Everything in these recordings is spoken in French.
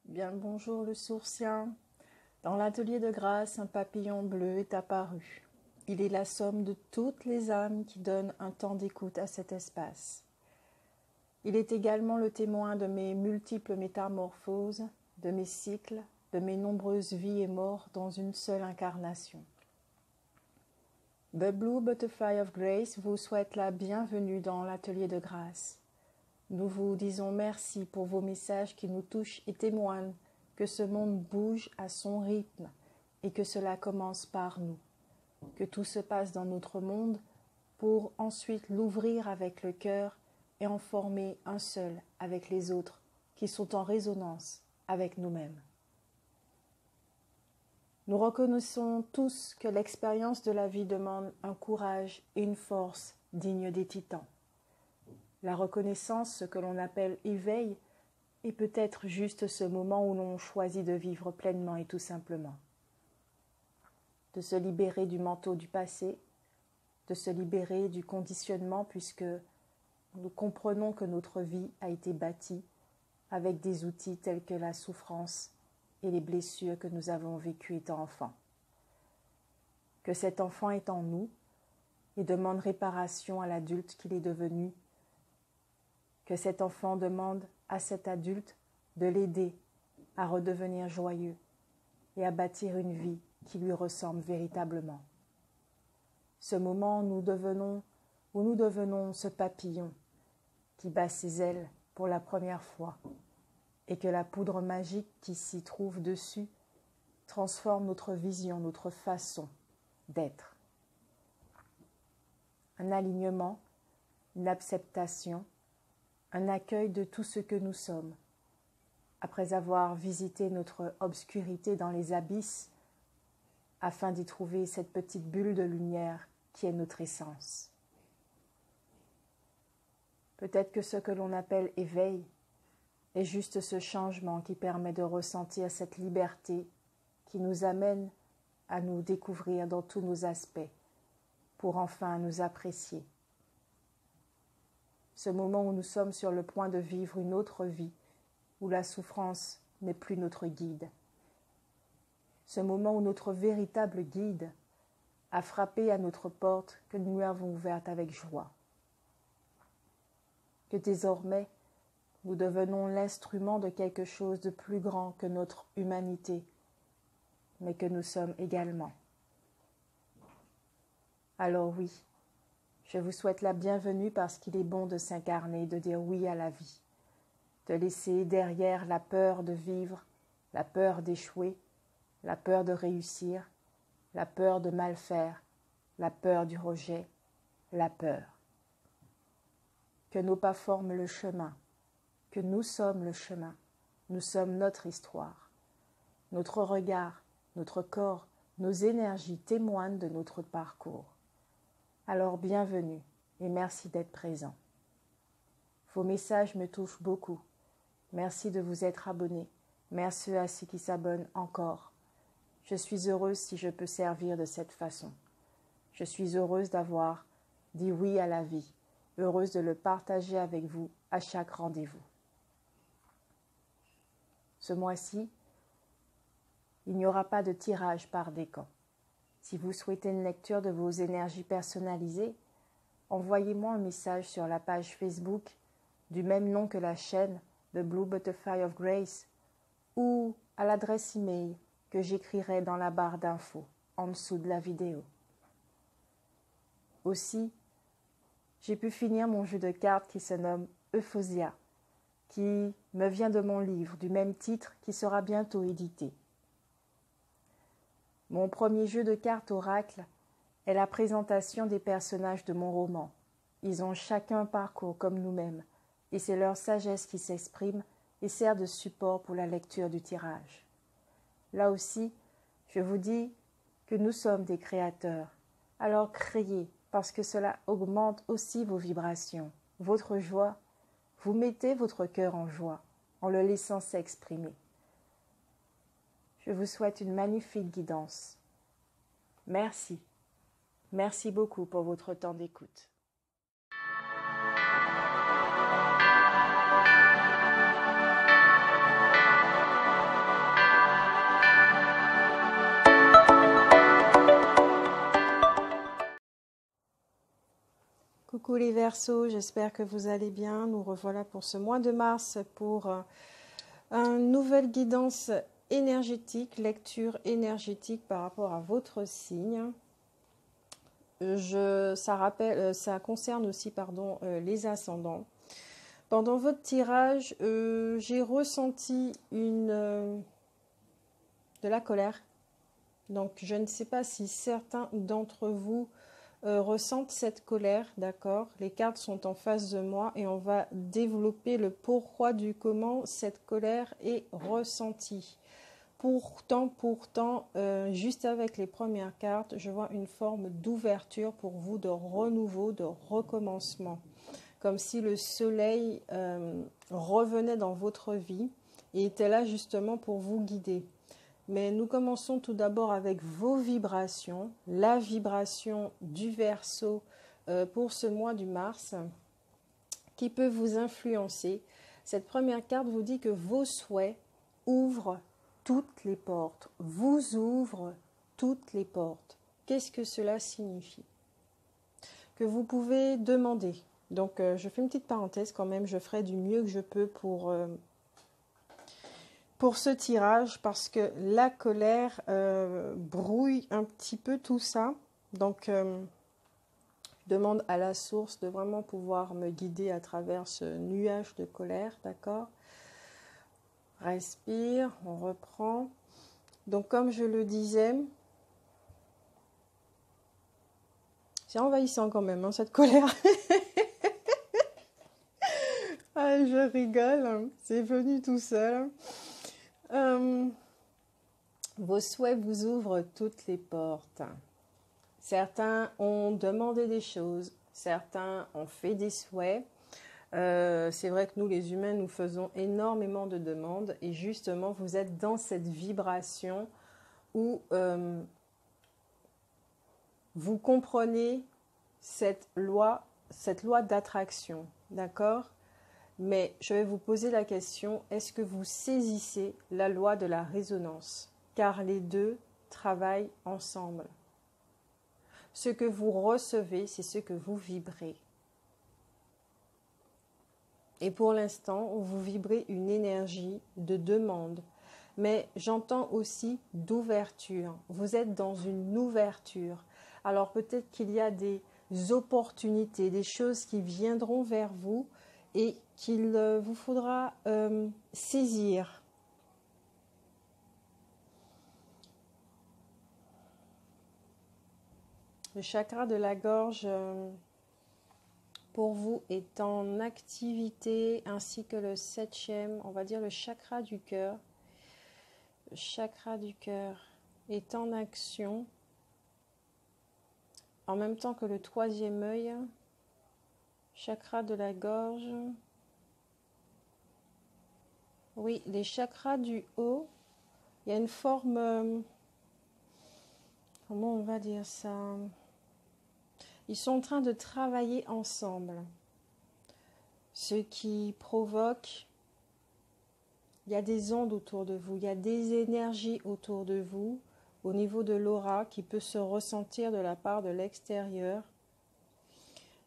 Bien le bonjour le sourcien. Dans l'atelier de grâce, un papillon bleu est apparu. Il est la somme de toutes les âmes qui donnent un temps d'écoute à cet espace. Il est également le témoin de mes multiples métamorphoses, de mes cycles, de mes nombreuses vies et morts dans une seule incarnation. The Blue Butterfly of Grace vous souhaite la bienvenue dans l'atelier de grâce. Nous vous disons merci pour vos messages qui nous touchent et témoignent que ce monde bouge à son rythme et que cela commence par nous, que tout se passe dans notre monde pour ensuite l'ouvrir avec le cœur et en former un seul avec les autres qui sont en résonance avec nous-mêmes. Nous reconnaissons tous que l'expérience de la vie demande un courage et une force dignes des titans. La reconnaissance, ce que l'on appelle éveil, est peut-être juste ce moment où l'on choisit de vivre pleinement et tout simplement. De se libérer du manteau du passé, de se libérer du conditionnement puisque nous comprenons que notre vie a été bâtie avec des outils tels que la souffrance et les blessures que nous avons vécues étant enfants. Que cet enfant est en nous et demande réparation à l'adulte qu'il est devenu. Que cet enfant demande à cet adulte de l'aider à redevenir joyeux et à bâtir une vie qui lui ressemble véritablement. Ce moment où nous devenons ce papillon qui bat ses ailes pour la première fois et que la poudre magique qui s'y trouve dessus transforme notre vision, notre façon d'être. Un alignement, une acceptation, un accueil de tout ce que nous sommes, après avoir visité notre obscurité dans les abysses, afin d'y trouver cette petite bulle de lumière qui est notre essence. Peut-être que ce que l'on appelle éveil est juste ce changement qui permet de ressentir cette liberté qui nous amène à nous découvrir dans tous nos aspects, pour enfin nous apprécier. Ce moment où nous sommes sur le point de vivre une autre vie, où la souffrance n'est plus notre guide. Ce moment où notre véritable guide a frappé à notre porte que nous lui avons ouverte avec joie. Que désormais, nous devenons l'instrument de quelque chose de plus grand que notre humanité, mais que nous sommes également. Alors oui, je vous souhaite la bienvenue parce qu'il est bon de s'incarner, de dire oui à la vie, de laisser derrière la peur de vivre, la peur d'échouer, la peur de réussir, la peur de mal faire, la peur du rejet, la peur. Que nos pas forment le chemin, que nous sommes le chemin, nous sommes notre histoire. Notre regard, notre corps, nos énergies témoignent de notre parcours. Alors bienvenue et merci d'être présent. Vos messages me touchent beaucoup. Merci de vous être abonnés. Merci à ceux qui s'abonnent encore. Je suis heureuse si je peux servir de cette façon. Je suis heureuse d'avoir dit oui à la vie, heureuse de le partager avec vous à chaque rendez-vous. Ce mois-ci, il n'y aura pas de tirage par décan. Si vous souhaitez une lecture de vos énergies personnalisées, envoyez-moi un message sur la page Facebook du même nom que la chaîne The Blue Butterfly of Grace ou à l'adresse email que j'écrirai dans la barre d'infos en dessous de la vidéo. Aussi, j'ai pu finir mon jeu de cartes qui se nomme Euphosia, qui me vient de mon livre du même titre qui sera bientôt édité. Mon premier jeu de cartes oracle est la présentation des personnages de mon roman. Ils ont chacun un parcours comme nous-mêmes, et c'est leur sagesse qui s'exprime et sert de support pour la lecture du tirage. Là aussi, je vous dis que nous sommes des créateurs. Alors créez, parce que cela augmente aussi vos vibrations, votre joie. Vous mettez votre cœur en joie, en le laissant s'exprimer. Je vous souhaite une magnifique guidance. Merci. Merci beaucoup pour votre temps d'écoute. les Verseaux, j'espère que vous allez bien. Nous revoilà pour ce mois de mars pour une nouvelle guidance énergétique, lecture énergétique par rapport à votre signe. Ça concerne aussi les ascendants. Pendant votre tirage, j'ai ressenti de la colère. Donc, je ne sais pas si certains d'entre vous ressentent cette colère, d'accord? Les cartes sont en face de moi et on va développer le pourquoi du comment cette colère est ressentie. Pourtant, juste avec les premières cartes, je vois une forme d'ouverture pour vous, de renouveau, de recommencement. Comme si le soleil revenait dans votre vie et était là justement pour vous guider. Mais nous commençons tout d'abord avec vos vibrations, la vibration du Verseau pour ce mois du mars, qui peut vous influencer. Cette première carte vous dit que vos souhaits ouvrent toutes les portes, vous ouvrent toutes les portes. Qu'est-ce que cela signifie? Que vous pouvez demander. Donc, je fais une petite parenthèse quand même, je ferai du mieux que je peux pour ce tirage parce que la colère brouille un petit peu tout ça. Donc, je demande à la source de vraiment pouvoir me guider à travers ce nuage de colère, d'accord? Respire, on reprend. Donc, comme je le disais, c'est envahissant quand même, hein, cette colère. Ah, je rigole, c'est venu tout seul. Vos souhaits vous ouvrent toutes les portes. Certains ont demandé des choses, certains ont fait des souhaits. C'est vrai que nous, les humains, nous faisons énormément de demandes et justement, vous êtes dans cette vibration où vous comprenez cette loi d'attraction, d'accord? Mais je vais vous poser la question, est-ce que vous saisissez la loi de la résonance? Car les deux travaillent ensemble. Ce que vous recevez, c'est ce que vous vibrez. Et pour l'instant, vous vibrez une énergie de demande. Mais j'entends aussi d'ouverture. Vous êtes dans une ouverture. Alors peut-être qu'il y a des opportunités, des choses qui viendront vers vous et qu'il vous faudra saisir. Le chakra de la gorge pour vous est en activité, ainsi que le 7e, on va dire le chakra du cœur. Le chakra du cœur est en action, en même temps que le 3e œil, chakra de la gorge. Oui, les chakras du haut, il y a une forme, comment on va dire ça? Ils sont en train de travailler ensemble, ce qui provoque, il y a des ondes autour de vous, il y a des énergies autour de vous, au niveau de l'aura, qui peut se ressentir de la part de l'extérieur,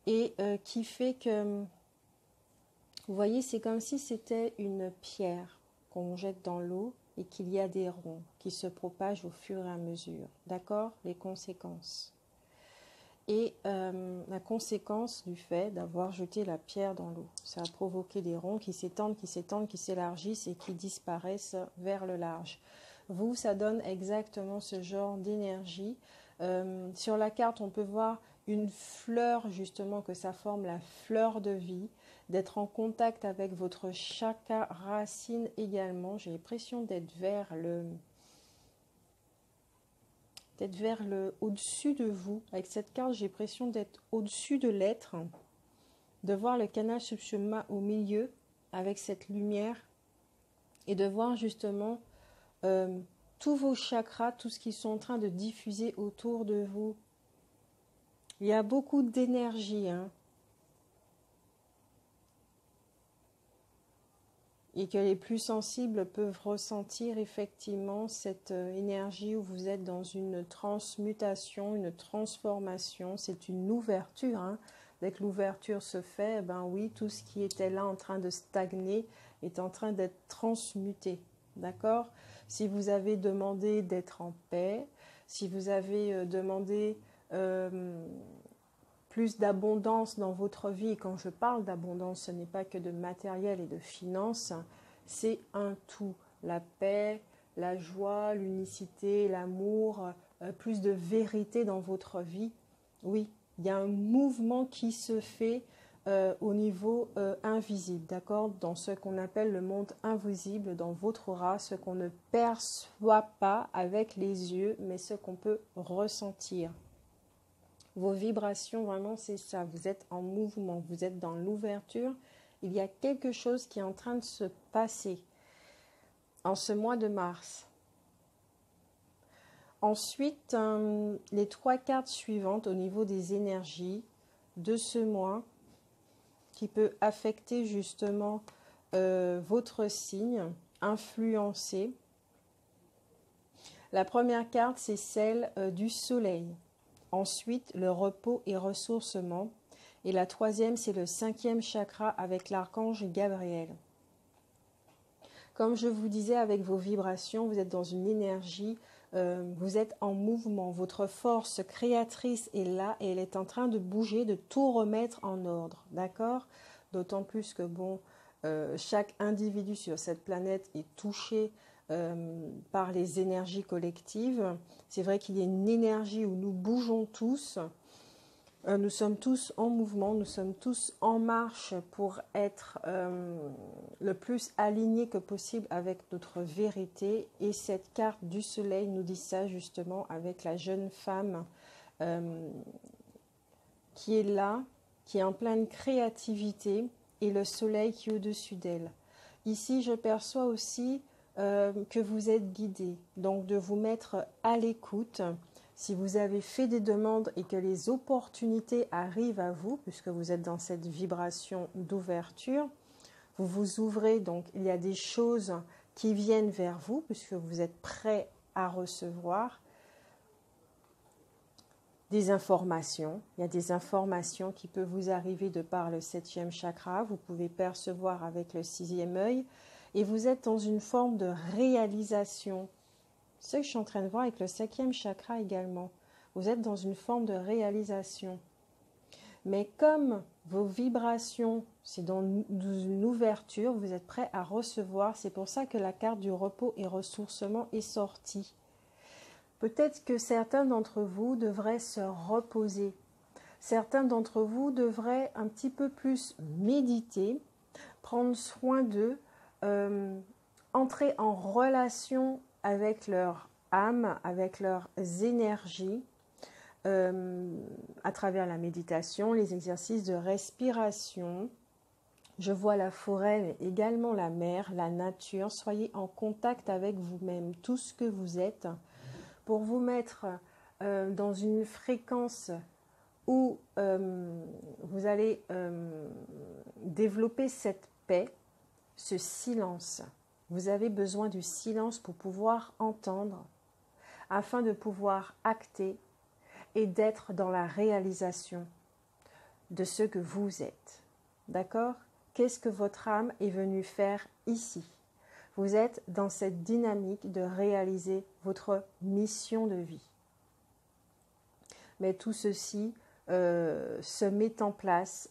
et qui fait que, vous voyez, c'est comme si c'était une pierre qu'on jette dans l'eau, et qu'il y a des ronds qui se propagent au fur et à mesure, d'accord? Les conséquences. Et la conséquence du fait d'avoir jeté la pierre dans l'eau, ça a provoqué des ronds qui s'étendent, qui s'élargissent et qui disparaissent vers le large. Vous, ça donne exactement ce genre d'énergie. Sur la carte, on peut voir une fleur, justement, que ça forme la fleur de vie, d'être en contact avec votre chakra racine également. J'ai l'impression d'être vers au-dessus de vous. Avec cette carte, j'ai l'impression d'être au-dessus de l'être, de voir le canal subsoma au milieu avec cette lumière et de voir justement tous vos chakras, tout ce qu'ils sont en train de diffuser autour de vous. Il y a beaucoup d'énergie, hein. Et que les plus sensibles peuvent ressentir effectivement cette énergie où vous êtes dans une transmutation, une transformation. C'est une ouverture, hein, Dès que l'ouverture se fait, eh ben oui, tout ce qui était là en train de stagner est en train d'être transmuté. D'accord? Si vous avez demandé d'être en paix, si vous avez demandé plus d'abondance dans votre vie, et quand je parle d'abondance, ce n'est pas que de matériel et de finances, c'est un tout. La paix, la joie, l'unicité, l'amour, plus de vérité dans votre vie. Oui, il y a un mouvement qui se fait au niveau invisible, d'accord? Dans ce qu'on appelle le monde invisible, dans votre aura, ce qu'on ne perçoit pas avec les yeux, mais ce qu'on peut ressentir. Vos vibrations, vraiment, c'est ça. Vous êtes en mouvement, vous êtes dans l'ouverture. Il y a quelque chose qui est en train de se passer en ce mois de mars. Ensuite, les 3 cartes suivantes au niveau des énergies de ce mois qui peut affecter justement votre signe, influencer. La première carte, c'est celle du soleil. Ensuite, le repos et ressourcement. Et la troisième, c'est le 5e chakra avec l'archange Gabriel. Comme je vous disais, avec vos vibrations, vous êtes dans une énergie, vous êtes en mouvement. Votre force créatrice est là et elle est en train de bouger, de tout remettre en ordre. D'accord? D'autant plus que, bon, chaque individu sur cette planète est touché par les énergies collectives. C'est vrai qu'il y a une énergie où nous bougeons tous. Nous sommes tous en mouvement, nous sommes tous en marche pour être le plus alignés que possible avec notre vérité. Et cette carte du soleil nous dit ça justement avec la jeune femme qui est là, qui est en pleine créativité et le soleil qui est au-dessus d'elle. Ici, je perçois aussi que vous êtes guidé, donc de vous mettre à l'écoute. Si vous avez fait des demandes et que les opportunités arrivent à vous, puisque vous êtes dans cette vibration d'ouverture, vous vous ouvrez, donc il y a des choses qui viennent vers vous, puisque vous êtes prêt à recevoir des informations. Il y a des informations qui peuvent vous arriver de par le 7e chakra, vous pouvez percevoir avec le 6e œil, et vous êtes dans une forme de réalisation. Ce que je suis en train de voir avec le 5e chakra également. Vous êtes dans une forme de réalisation. Mais comme vos vibrations, c'est dans une ouverture, vous êtes prêt à recevoir. C'est pour ça que la carte du repos et ressourcement est sortie. Peut-être que certains d'entre vous devraient se reposer. Certains d'entre vous devraient un petit peu plus méditer, prendre soin d'eux, entrer en relation avec leur âme, avec leurs énergies, à travers la méditation, les exercices de respiration. Je vois la forêt, mais également la mer, la nature. Soyez en contact avec vous-même, tout ce que vous êtes, pour vous mettre dans une fréquence où vous allez développer cette paix, ce silence. Vous avez besoin du silence pour pouvoir entendre, afin de pouvoir acter et d'être dans la réalisation de ce que vous êtes. D'accord? Qu'est-ce que votre âme est venue faire ici? Vous êtes dans cette dynamique de réaliser votre mission de vie. Mais tout ceci se met en place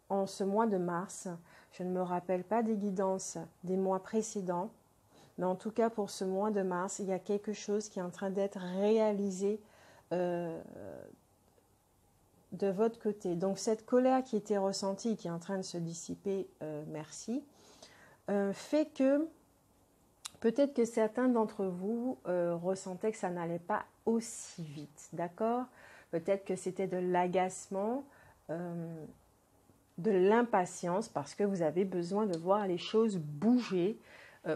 en ce mois de mars. Je ne me rappelle pas des guidances des mois précédents, mais en tout cas pour ce mois de mars, il y a quelque chose qui est en train d'être réalisé de votre côté. Donc cette colère qui était ressentie, qui est en train de se dissiper, merci, fait que peut-être que certains d'entre vous ressentaient que ça n'allait pas aussi vite, d'accord? Peut-être que c'était de l'agacement, de l'impatience, parce que vous avez besoin de voir les choses bouger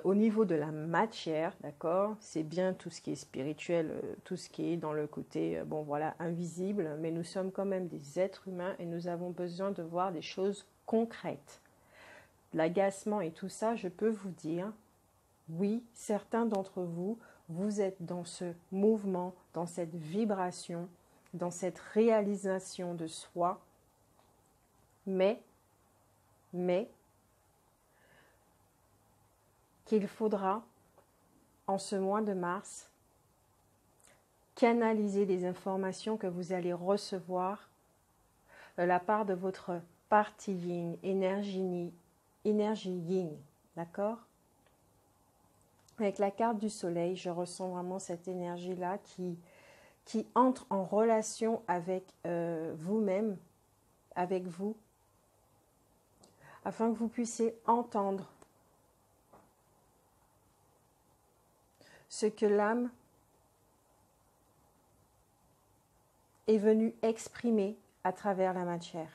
au niveau de la matière, d'accord? C'est bien tout ce qui est spirituel, tout ce qui est dans le côté, bon voilà, invisible, mais nous sommes quand même des êtres humains et nous avons besoin de voir des choses concrètes. L'agacement et tout ça, je peux vous dire, oui, certains d'entre vous, vous êtes dans ce mouvement, dans cette vibration, dans cette réalisation de soi, mais qu'il faudra, en ce mois de mars, canaliser les informations que vous allez recevoir de la part de votre partie yin, énergie yin, d'accord? Avec la carte du soleil, je ressens vraiment cette énergie-là qui entre en relation avec vous-même, avec vous, afin que vous puissiez entendre ce que l'âme est venue exprimer à travers la matière.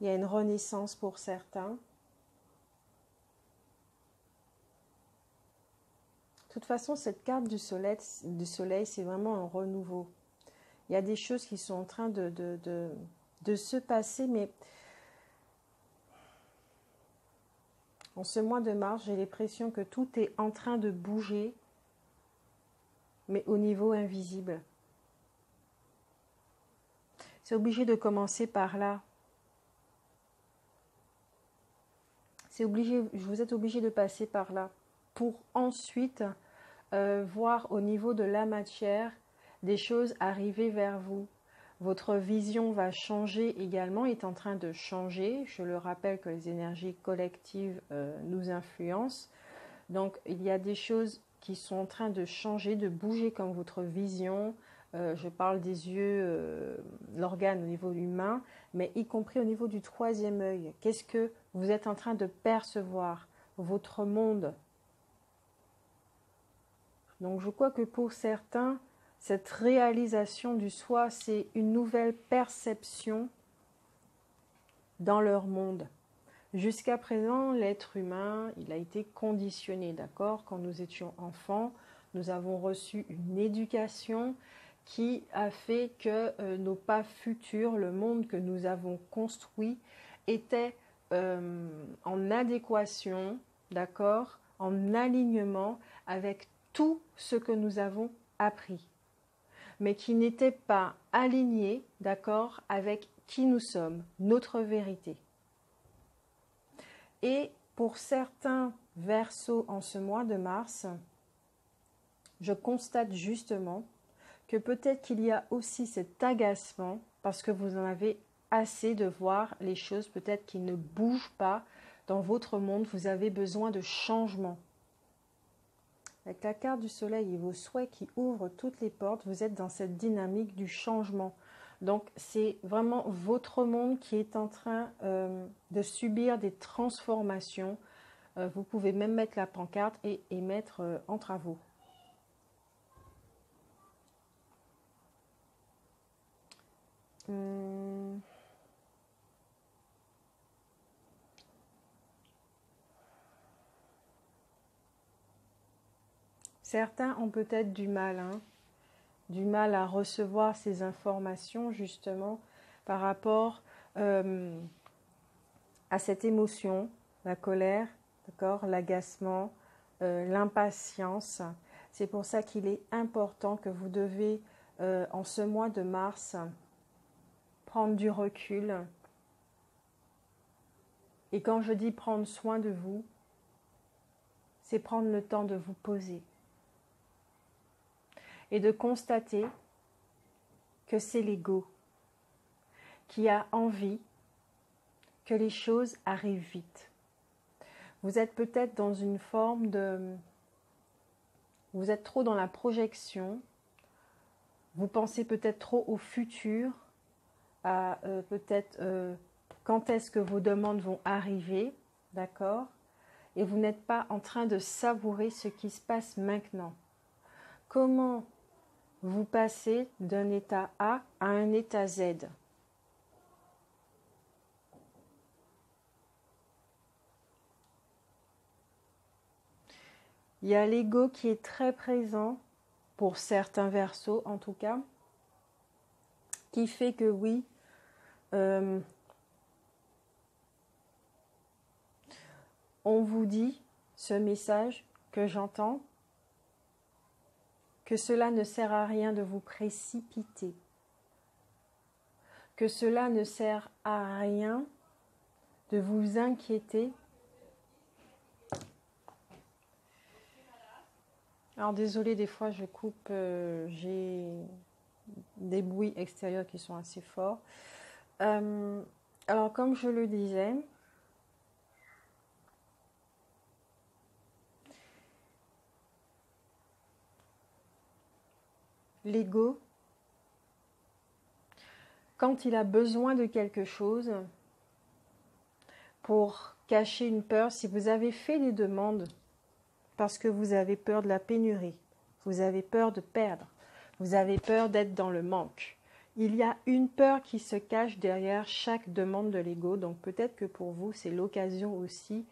Il y a une renaissance pour certains. De toute façon, cette carte du soleil, c'est vraiment un renouveau. Il y a des choses qui sont en train de se passer, mais en ce mois de mars, j'ai l'impression que tout est en train de bouger, mais au niveau invisible. C'est obligé de commencer par là. Vous êtes obligé de passer par là pour ensuite voir au niveau de la matière des choses arriver vers vous. Votre vision va changer également, est en train de changer. Je le rappelle que les énergies collectives nous influencent. Donc il y a des choses qui sont en train de changer, de bouger comme votre vision. Je parle des yeux, l'organe au niveau humain, mais y compris au niveau du troisième œil. Qu'est-ce que vous êtes en train de percevoir? Votre monde. Donc je crois que pour certains, cette réalisation du soi, c'est une nouvelle perception dans leur monde. Jusqu'à présent, l'être humain, il a été conditionné, d'accord? Quand nous étions enfants, nous avons reçu une éducation qui a fait que nos pas futurs, le monde que nous avons construit, était en adéquation, d'accord? En alignement avec tout ce que nous avons appris, mais qui n'était pas aligné, d'accord, avec qui nous sommes, notre vérité. Et pour certains Verseaux en ce mois de mars, je constate justement que peut-être qu'il y a aussi cet agacement parce que vous en avez assez de voir les choses peut-être qui ne bougent pas dans votre monde. Vous avez besoin de changement. Avec la carte du soleil et vos souhaits qui ouvrent toutes les portes, vous êtes dans cette dynamique du changement. Donc c'est vraiment votre monde qui est en train de subir des transformations. Vous pouvez même mettre la pancarte et mettre en travaux. Certains ont peut-être du mal à recevoir ces informations justement par rapport à cette émotion, la colère, d'accord, l'agacement, l'impatience. C'est pour ça qu'il est important que vous devez, en ce mois de mars, prendre du recul. Et quand je dis prendre soin de vous, c'est prendre le temps de vous poser et de constater que c'est l'ego qui a envie que les choses arrivent vite. Vous êtes peut-être dans une forme de... Vous êtes trop dans la projection, vous pensez peut-être trop au futur, à peut-être quand est-ce que vos demandes vont arriver, d'accord? Et vous n'êtes pas en train de savourer ce qui se passe maintenant. Comment vous passez d'un état A à un état Z? Il y a l'ego qui est très présent, pour certains Verseaux en tout cas, qui fait que oui, on vous dit ce message que j'entends, que cela ne sert à rien de vous précipiter, que cela ne sert à rien de vous inquiéter. Alors désolé, des fois je coupe, j'ai des bruits extérieurs qui sont assez forts. Alors comme je le disais, l'ego, quand il a besoin de quelque chose pour cacher une peur, si vous avez fait des demandes parce que vous avez peur de la pénurie, vous avez peur de perdre, vous avez peur d'être dans le manque, il y a une peur qui se cache derrière chaque demande de l'ego. Donc peut-être que pour vous, c'est l'occasion aussi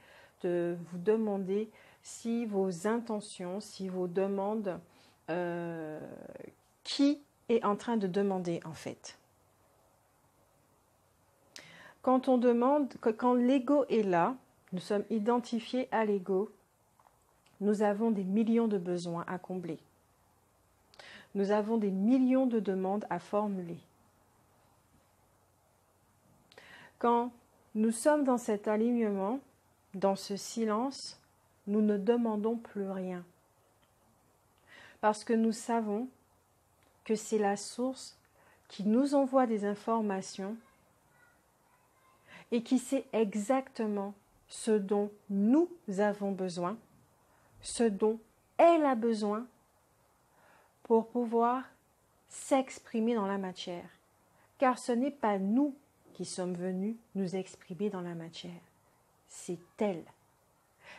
de vous demander si vos intentions, si vos demandes, qui est en train de demander en fait. Quand on demande, quand l'ego est là, nous sommes identifiés à l'ego, nous avons des millions de besoins à combler. Nous avons des millions de demandes à formuler. Quand nous sommes dans cet alignement, dans ce silence, nous ne demandons plus rien. Parce que nous savons que c'est la source qui nous envoie des informations et qui sait exactement ce dont nous avons besoin, ce dont elle a besoin pour pouvoir s'exprimer dans la matière. Car ce n'est pas nous qui sommes venus nous exprimer dans la matière, c'est elle.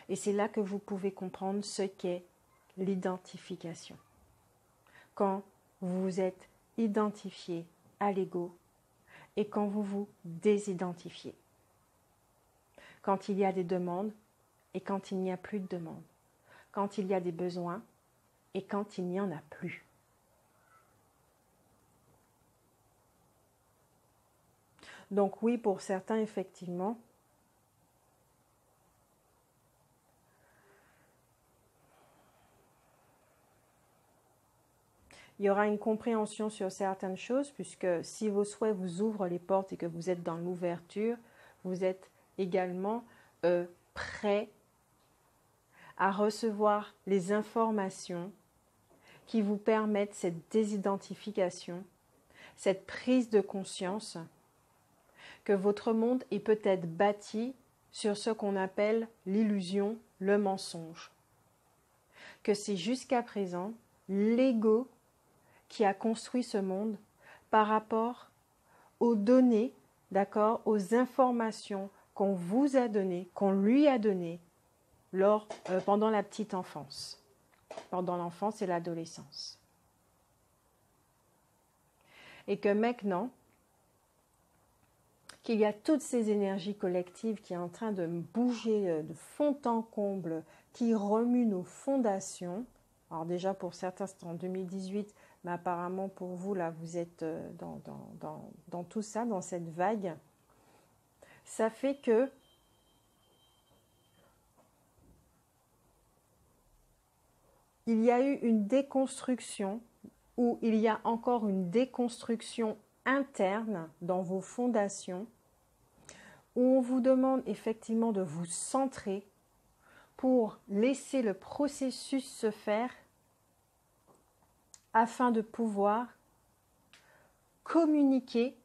Et c'est là que vous pouvez comprendre ce qu'est l'identification. Quand vous vous êtes identifié à l'ego et quand vous vous désidentifiez. Quand il y a des demandes et quand il n'y a plus de demandes. Quand il y a des besoins et quand il n'y en a plus. Donc oui, pour certains, effectivement, il y aura une compréhension sur certaines choses, puisque si vos souhaits vous ouvrent les portes et que vous êtes dans l'ouverture, vous êtes également prêt à recevoir les informations qui vous permettent cette désidentification, cette prise de conscience que votre monde est peut-être bâti sur ce qu'on appelle l'illusion, le mensonge. Que c'est jusqu'à présent l'ego qui a construit ce monde par rapport aux données, d'accord, aux informations qu'on vous a données, qu'on lui a données pendant la petite enfance, pendant l'enfance et l'adolescence. Et que maintenant, qu'il y a toutes ces énergies collectives qui sont en train de bouger de fond en comble, qui remuent nos fondations. Alors déjà pour certains c'est en 2018, mais apparemment pour vous là vous êtes dans tout ça, dans cette vague. Ça fait que il y a eu une déconstruction ou il y a encore une déconstruction interne dans vos fondations où on vous demande effectivement de vous centrer pour laisser le processus se faire afin de pouvoir communiquer,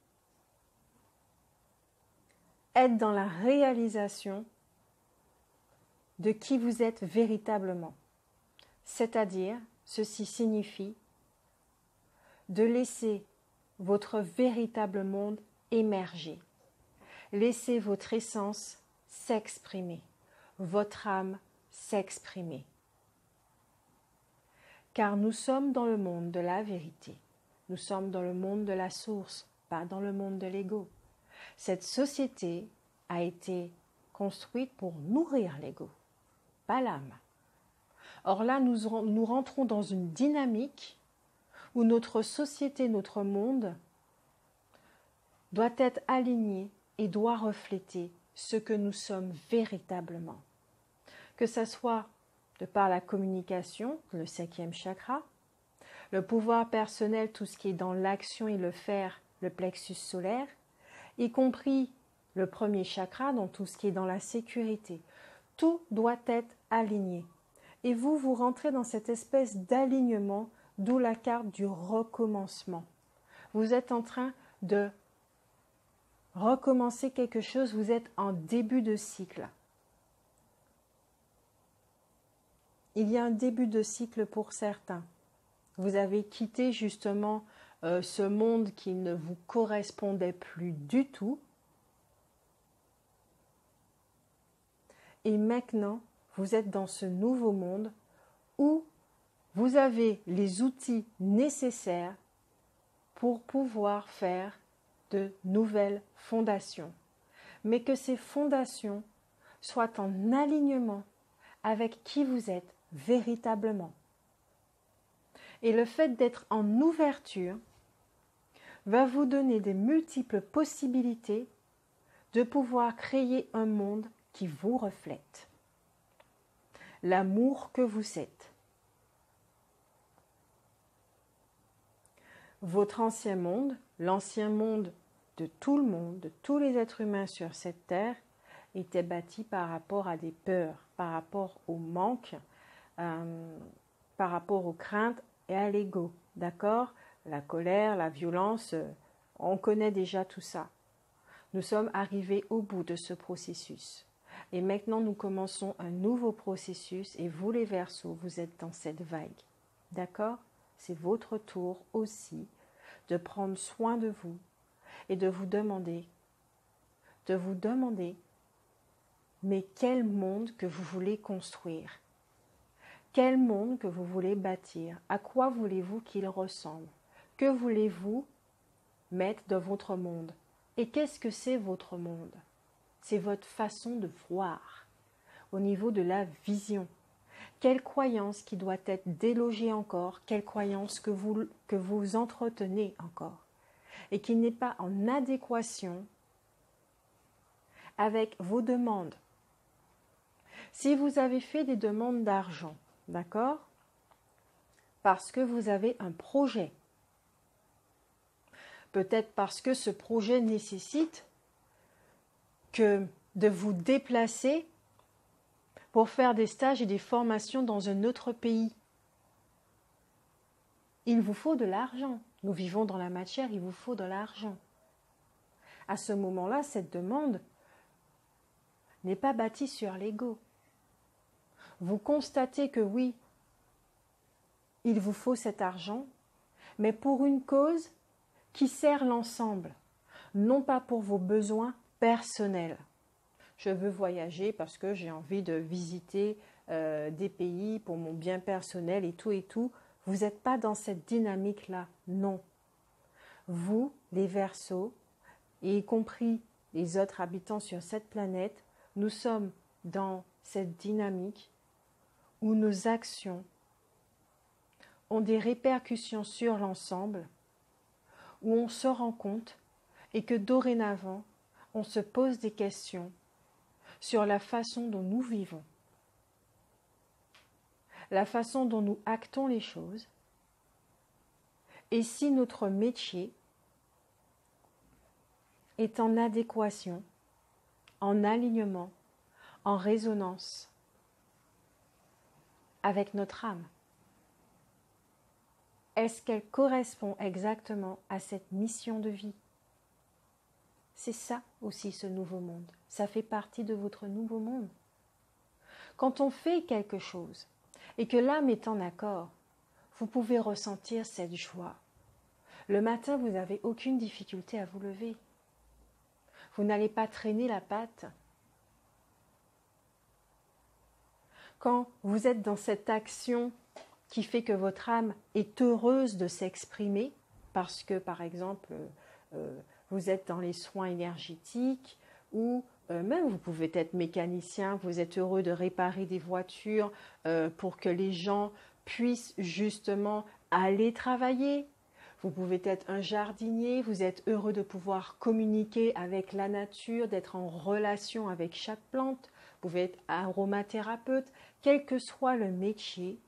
être dans la réalisation de qui vous êtes véritablement. C'est-à-dire, ceci signifie de laisser votre véritable monde émerger. Laissez votre essence s'exprimer, votre âme s'exprimer. Car nous sommes dans le monde de la vérité. Nous sommes dans le monde de la source, pas dans le monde de l'ego. Cette société a été construite pour nourrir l'ego, pas l'âme. Or là, nous rentrons dans une dynamique où notre société, notre monde doit être aligné et doit refléter ce que nous sommes véritablement. Que ce soit de par la communication, le 5e chakra, Le pouvoir personnel, tout ce qui est dans l'action et le faire, le plexus solaire, y compris le premier chakra, dans tout ce qui est dans la sécurité. Tout doit être aligné. Et vous, vous rentrez dans cette espèce d'alignement, d'où la carte du recommencement. Vous êtes en train de recommencer quelque chose, vous êtes en début de cycle. Il y a un début de cycle pour certains. Vous avez quitté justement ce monde qui ne vous correspondait plus du tout. Et maintenant, vous êtes dans ce nouveau monde où vous avez les outils nécessaires pour pouvoir faire de nouvelles fondations. Mais que ces fondations soient en alignement avec qui vous êtes véritablement. Et le fait d'être en ouverture va vous donner des multiples possibilités de pouvoir créer un monde qui vous reflète. L'amour que vous êtes. Votre ancien monde, l'ancien monde de tout le monde, de tous les êtres humains sur cette terre, était bâti par rapport à des peurs, par rapport au manque, par rapport aux craintes et à l'ego. D'accord? La colère, la violence, on connaît déjà tout ça. Nous sommes arrivés au bout de ce processus. Et maintenant, nous commençons un nouveau processus et vous, les Verseaux, vous êtes dans cette vague. D'accord? C'est votre tour aussi de prendre soin de vous et de vous demander, mais quel monde que vous voulez construire? Quel monde que vous voulez bâtir? À quoi voulez-vous qu'il ressemble? Que voulez-vous mettre dans votre monde? Et qu'est-ce que c'est votre monde? C'est votre façon de voir, au niveau de la vision. Quelle croyance qui doit être délogée encore, quelle croyance que vous entretenez encore, et qui n'est pas en adéquation avec vos demandes. Si vous avez fait des demandes d'argent, d'accord, parce que vous avez un projet, peut-être parce que ce projet nécessite que de vous déplacer pour faire des stages et des formations dans un autre pays. Il vous faut de l'argent. Nous vivons dans la matière, il vous faut de l'argent. À ce moment-là, cette demande n'est pas bâtie sur l'ego. Vous constatez que oui, il vous faut cet argent, mais pour une cause qui sert l'ensemble, non pas pour vos besoins personnels. Je veux voyager parce que j'ai envie de visiter des pays pour mon bien personnel et tout. Vous n'êtes pas dans cette dynamique-là, non. Vous, les Verseaux, et y compris les autres habitants sur cette planète, nous sommes dans cette dynamique où nos actions ont des répercussions sur l'ensemble, où on se rend compte et que dorénavant, on se pose des questions sur la façon dont nous vivons, la façon dont nous actons les choses, et si notre métier est en adéquation, en alignement, en résonance avec notre âme. Est-ce qu'elle correspond exactement à cette mission de vie? C'est ça aussi ce nouveau monde. Ça fait partie de votre nouveau monde. Quand on fait quelque chose et que l'âme est en accord, vous pouvez ressentir cette joie. Le matin, vous n'avez aucune difficulté à vous lever. Vous n'allez pas traîner la patte. Quand vous êtes dans cette action qui fait que votre âme est heureuse de s'exprimer, parce que, par exemple, vous êtes dans les soins énergétiques ou même vous pouvez être mécanicien, vous êtes heureux de réparer des voitures pour que les gens puissent justement aller travailler. Vous pouvez être un jardinier, vous êtes heureux de pouvoir communiquer avec la nature, d'être en relation avec chaque plante. Vous pouvez être aromathérapeute, quel que soit le métier.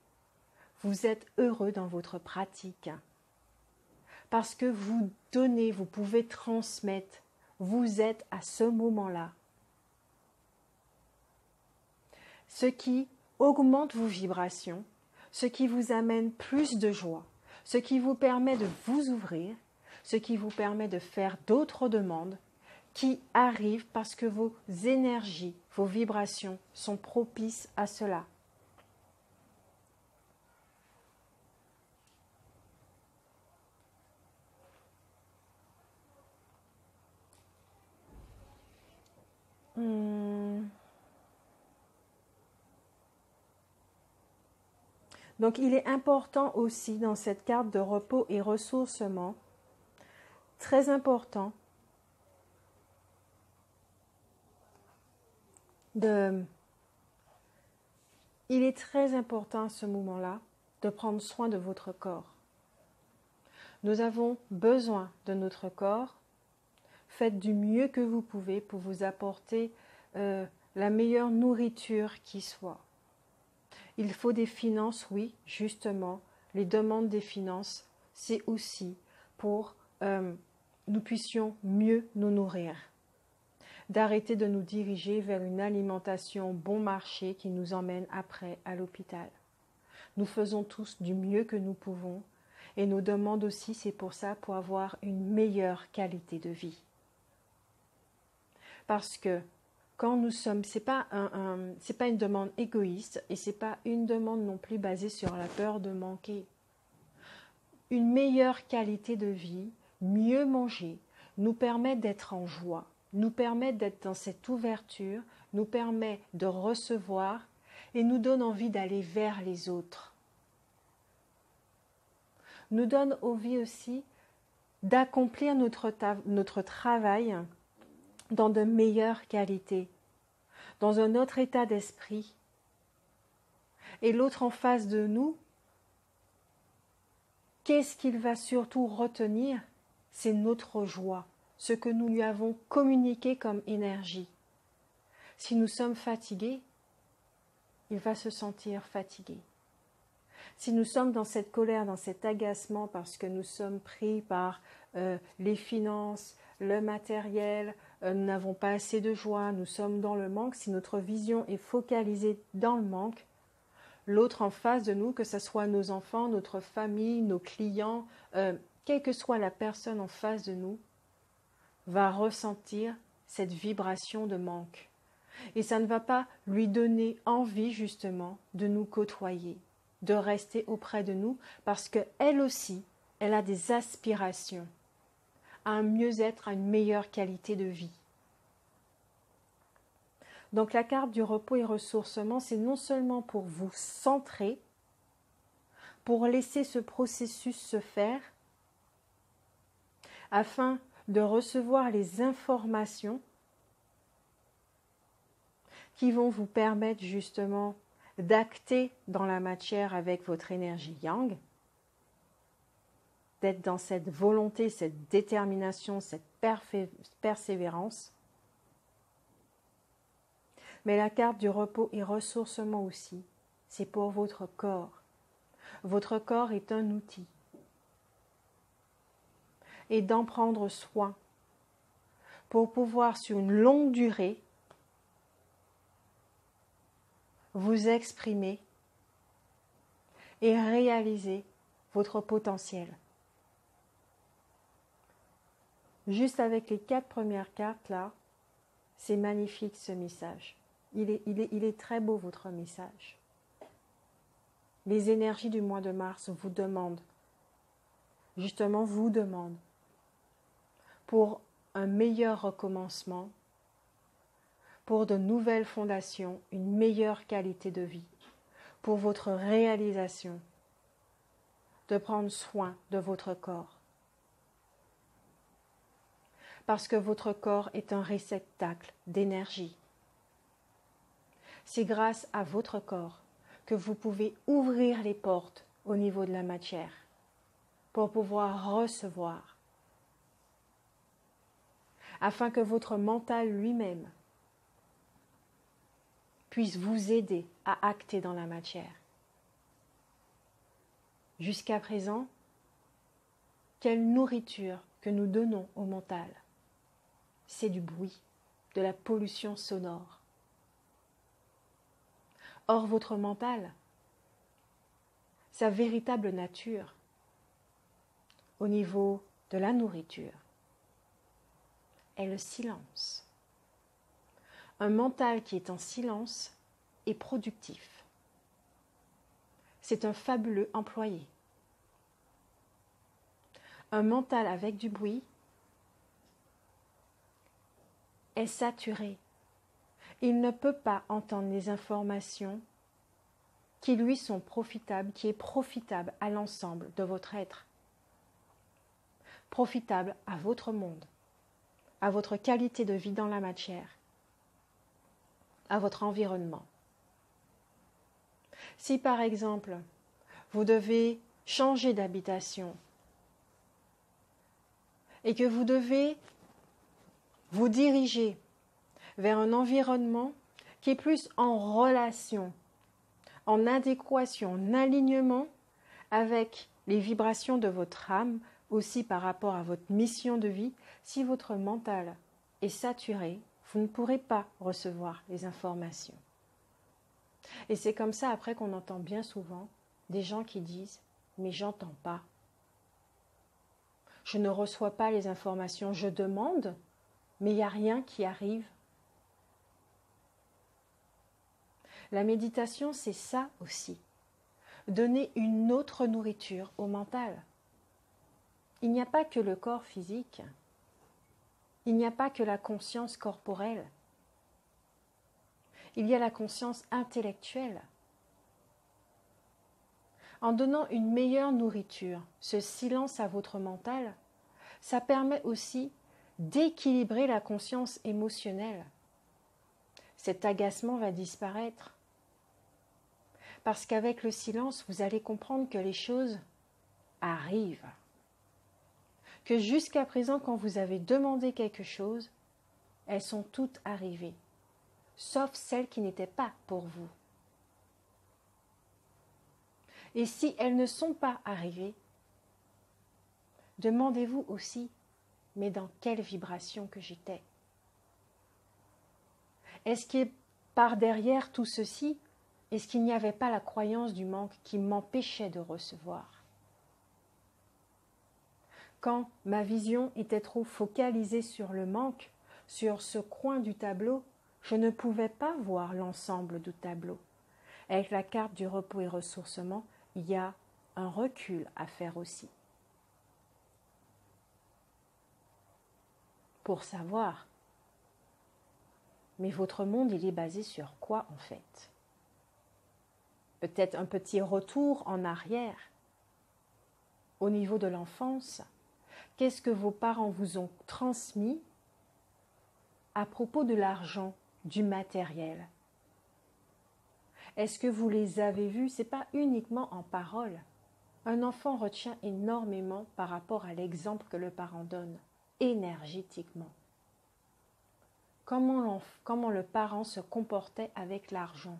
vous êtes heureux dans votre pratique. Parce que vous donnez, vous pouvez transmettre. Vous êtes à ce moment-là. Ce qui augmente vos vibrations, ce qui vous amène plus de joie, ce qui vous permet de vous ouvrir, ce qui vous permet de faire d'autres demandes qui arrivent parce que vos énergies, vos vibrations sont propices à cela. Donc il est important aussi dans cette carte de repos et ressourcement, très important, il est très important à ce moment-là de prendre soin de votre corps. Nous avons besoin de notre corps. Faites du mieux que vous pouvez pour vous apporter la meilleure nourriture qui soit. Il faut des finances, oui, justement. Les demandes des finances, c'est aussi pour nous puissions mieux nous nourrir. D'arrêter de nous diriger vers une alimentation bon marché qui nous emmène après à l'hôpital. Nous faisons tous du mieux que nous pouvons et nos demandes aussi, c'est pour ça, pour avoir une meilleure qualité de vie. Parce que quand nous sommes, c'est pas une demande égoïste et c'est pas une demande non plus basée sur la peur de manquer. Une meilleure qualité de vie, mieux manger, nous permet d'être en joie, nous permet d'être dans cette ouverture, nous permet de recevoir et nous donne envie d'aller vers les autres. Nous donne envie aussi d'accomplir notre travail dans de meilleures qualités, dans un autre état d'esprit. Et l'autre en face de nous, qu'est-ce qu'il va surtout retenir? C'est notre joie, ce que nous lui avons communiqué comme énergie. Si nous sommes fatigués, il va se sentir fatigué. Si nous sommes dans cette colère, dans cet agacement parce que nous sommes pris par les finances, le matériel, nous n'avons pas assez de joie, nous sommes dans le manque, si notre vision est focalisée dans le manque, l'autre en face de nous, que ce soit nos enfants, notre famille, nos clients, quelle que soit la personne en face de nous, va ressentir cette vibration de manque. Et ça ne va pas lui donner envie justement de nous côtoyer, de rester auprès de nous, parce qu'elle aussi, elle a des aspirations à un mieux-être, à une meilleure qualité de vie. Donc la carte du repos et ressourcement, c'est non seulement pour vous centrer, pour laisser ce processus se faire, afin de recevoir les informations qui vont vous permettre justement d'acter dans la matière avec votre énergie yang, d'être dans cette volonté, cette détermination, cette persévérance. Mais la carte du repos et ressourcement aussi, c'est pour votre corps. Votre corps est un outil. Et d'en prendre soin pour pouvoir, sur une longue durée, vous exprimer et réaliser votre potentiel. Juste avec les 4 premières cartes là, c'est magnifique ce message. Il est très beau votre message. Les énergies du mois de mars vous demandent, justement vous demandent, pour un meilleur recommencement, pour de nouvelles fondations, une meilleure qualité de vie, pour votre réalisation, de prendre soin de votre corps. Parce que votre corps est un réceptacle d'énergie. C'est grâce à votre corps que vous pouvez ouvrir les portes au niveau de la matière pour pouvoir recevoir, afin que votre mental lui-même puisse vous aider à acter dans la matière. jusqu'à présent, quelle nourriture que nous donnons au mental? C'est du bruit, de la pollution sonore. Or, votre mental, sa véritable nature, au niveau de la nourriture, est le silence. Un mental qui est en silence est productif. C'est un fabuleux employé. Un mental avec du bruit est saturé. Il ne peut pas entendre les informations qui lui sont profitables, qui est profitable à l'ensemble de votre être, profitable à votre monde, à votre qualité de vie dans la matière, à votre environnement. Si par exemple, vous devez changer d'habitation et que vous devez vous diriger vers un environnement qui est plus en relation, en adéquation, en alignement avec les vibrations de votre âme, aussi par rapport à votre mission de vie, si votre mental est saturé, vous ne pourrez pas recevoir les informations. Et c'est comme ça après qu'on entend bien souvent des gens qui disent « mais j'entends pas ». Je ne reçois pas les informations, je demande, mais il n'y a rien qui arrive. La méditation, c'est ça aussi. Donner une autre nourriture au mental. Il n'y a pas que le corps physique. Il n'y a pas que la conscience corporelle. Il y a la conscience intellectuelle. En donnant une meilleure nourriture, ce silence à votre mental, ça permet aussi d'équilibrer la conscience émotionnelle. Cet agacement va disparaître. Parce qu'avec le silence, vous allez comprendre que les choses arrivent. Que jusqu'à présent, quand vous avez demandé quelque chose, elles sont toutes arrivées, sauf celles qui n'étaient pas pour vous. Et si elles ne sont pas arrivées, demandez-vous aussi, mais dans quelle vibration que j'étais? Est-ce que par derrière tout ceci, est-ce qu'il n'y avait pas la croyance du manque qui m'empêchait de recevoir? Quand ma vision était trop focalisée sur le manque, sur ce coin du tableau, je ne pouvais pas voir l'ensemble du tableau. Avec la carte du repos et ressourcement, il y a un recul à faire aussi. Pour savoir, mais votre monde, il est basé sur quoi en fait? Peut-être un petit retour en arrière au niveau de l'enfance. Qu'est-ce que vos parents vous ont transmis à propos de l'argent, du matériel? Est-ce que vous les avez vus? Ce n'est pas uniquement en parole. Un enfant retient énormément par rapport à l'exemple que le parent donne, énergétiquement. Comment le parent se comportait avec l'argent?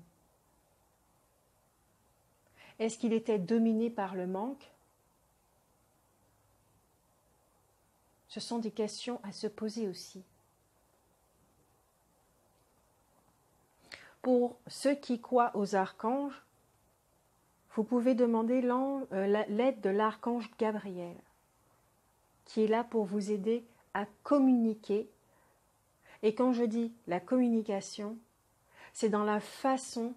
Est-ce qu'il était dominé par le manque? Ce sont des questions à se poser aussi. Pour ceux qui croient aux archanges, vous pouvez demander l'aide de l'archange Gabriel, qui est là pour vous aider à communiquer. Et quand je dis la communication, c'est dans la façon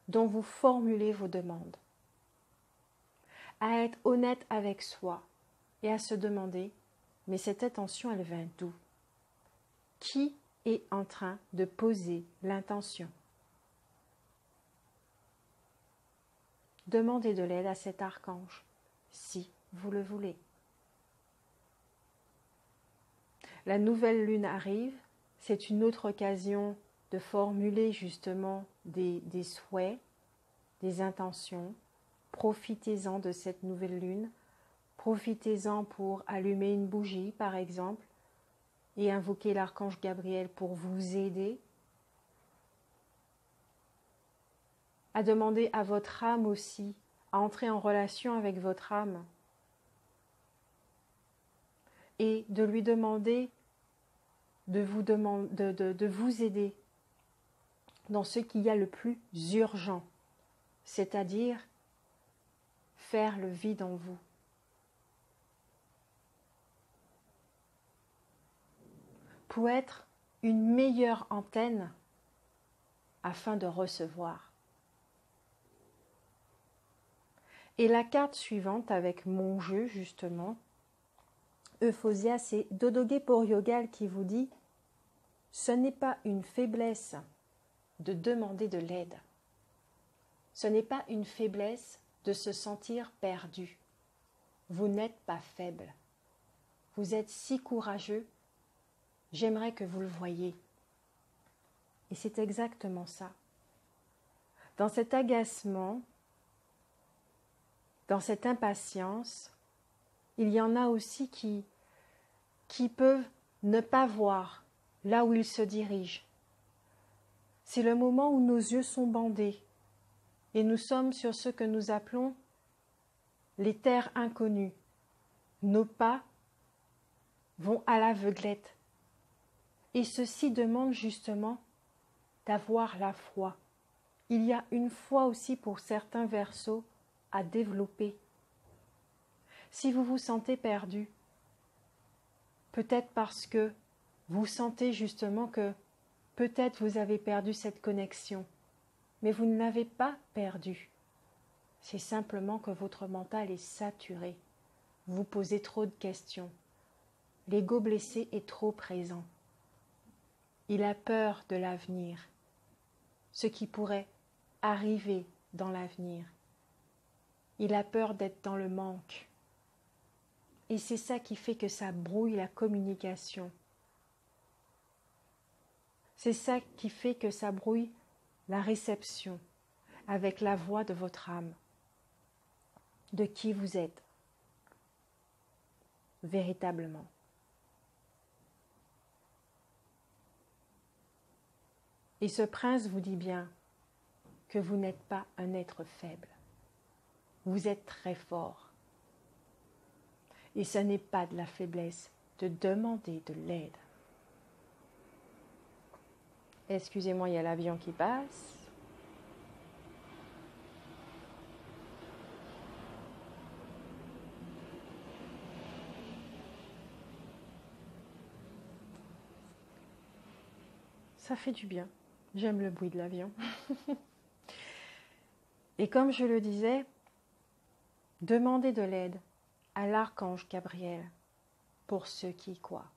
dont vous formulez vos demandes. À être honnête avec soi et à se demander, mais cette intention, elle vient d'où? Qui est en train de poser l'intention? Demandez de l'aide à cet archange, si vous le voulez. La nouvelle lune arrive, c'est une autre occasion de formuler justement des souhaits, des intentions. Profitez-en de cette nouvelle lune. Profitez-en pour allumer une bougie, par exemple, et invoquer l'archange Gabriel pour vous aider. À demander à votre âme aussi, à entrer en relation avec votre âme et de lui demander de vous aider dans ce qu'il y a le plus urgent, c'est-à-dire faire le vide en vous. Pour être une meilleure antenne afin de recevoir. Et la carte suivante avec mon jeu justement, Euphosia, c'est Dodogé Poriyogal qui vous dit « Ce n'est pas une faiblesse de demander de l'aide. Ce n'est pas une faiblesse de se sentir perdu. Vous n'êtes pas faible. Vous êtes si courageux. J'aimerais que vous le voyiez. » Et c'est exactement ça. Dans cet agacement, dans cette impatience, il y en a aussi qui peuvent ne pas voir là où ils se dirigent. C'est le moment où nos yeux sont bandés et nous sommes sur ce que nous appelons les terres inconnues. Nos pas vont à l'aveuglette. Et ceci demande justement d'avoir la foi. Il y a une foi aussi pour certains verseaux à développer. Si vous vous sentez perdu, peut-être parce que vous sentez justement que peut-être vous avez perdu cette connexion, mais vous ne l'avez pas perdue. C'est simplement que votre mental est saturé. Vous posez trop de questions. L'ego blessé est trop présent. Il a peur de l'avenir, ce qui pourrait arriver dans l'avenir. Il a peur d'être dans le manque. Et c'est ça qui fait que ça brouille la communication. C'est ça qui fait que ça brouille la réception avec la voix de votre âme, de qui vous êtes véritablement. Et ce prince vous dit bien que vous n'êtes pas un être faible. Vous êtes très fort. Et ce n'est pas de la faiblesse de demander de l'aide. Excusez-moi, il y a l'avion qui passe. Ça fait du bien. J'aime le bruit de l'avion. Et comme je le disais, demandez de l'aide à l'archange Gabriel pour ceux qui y croient.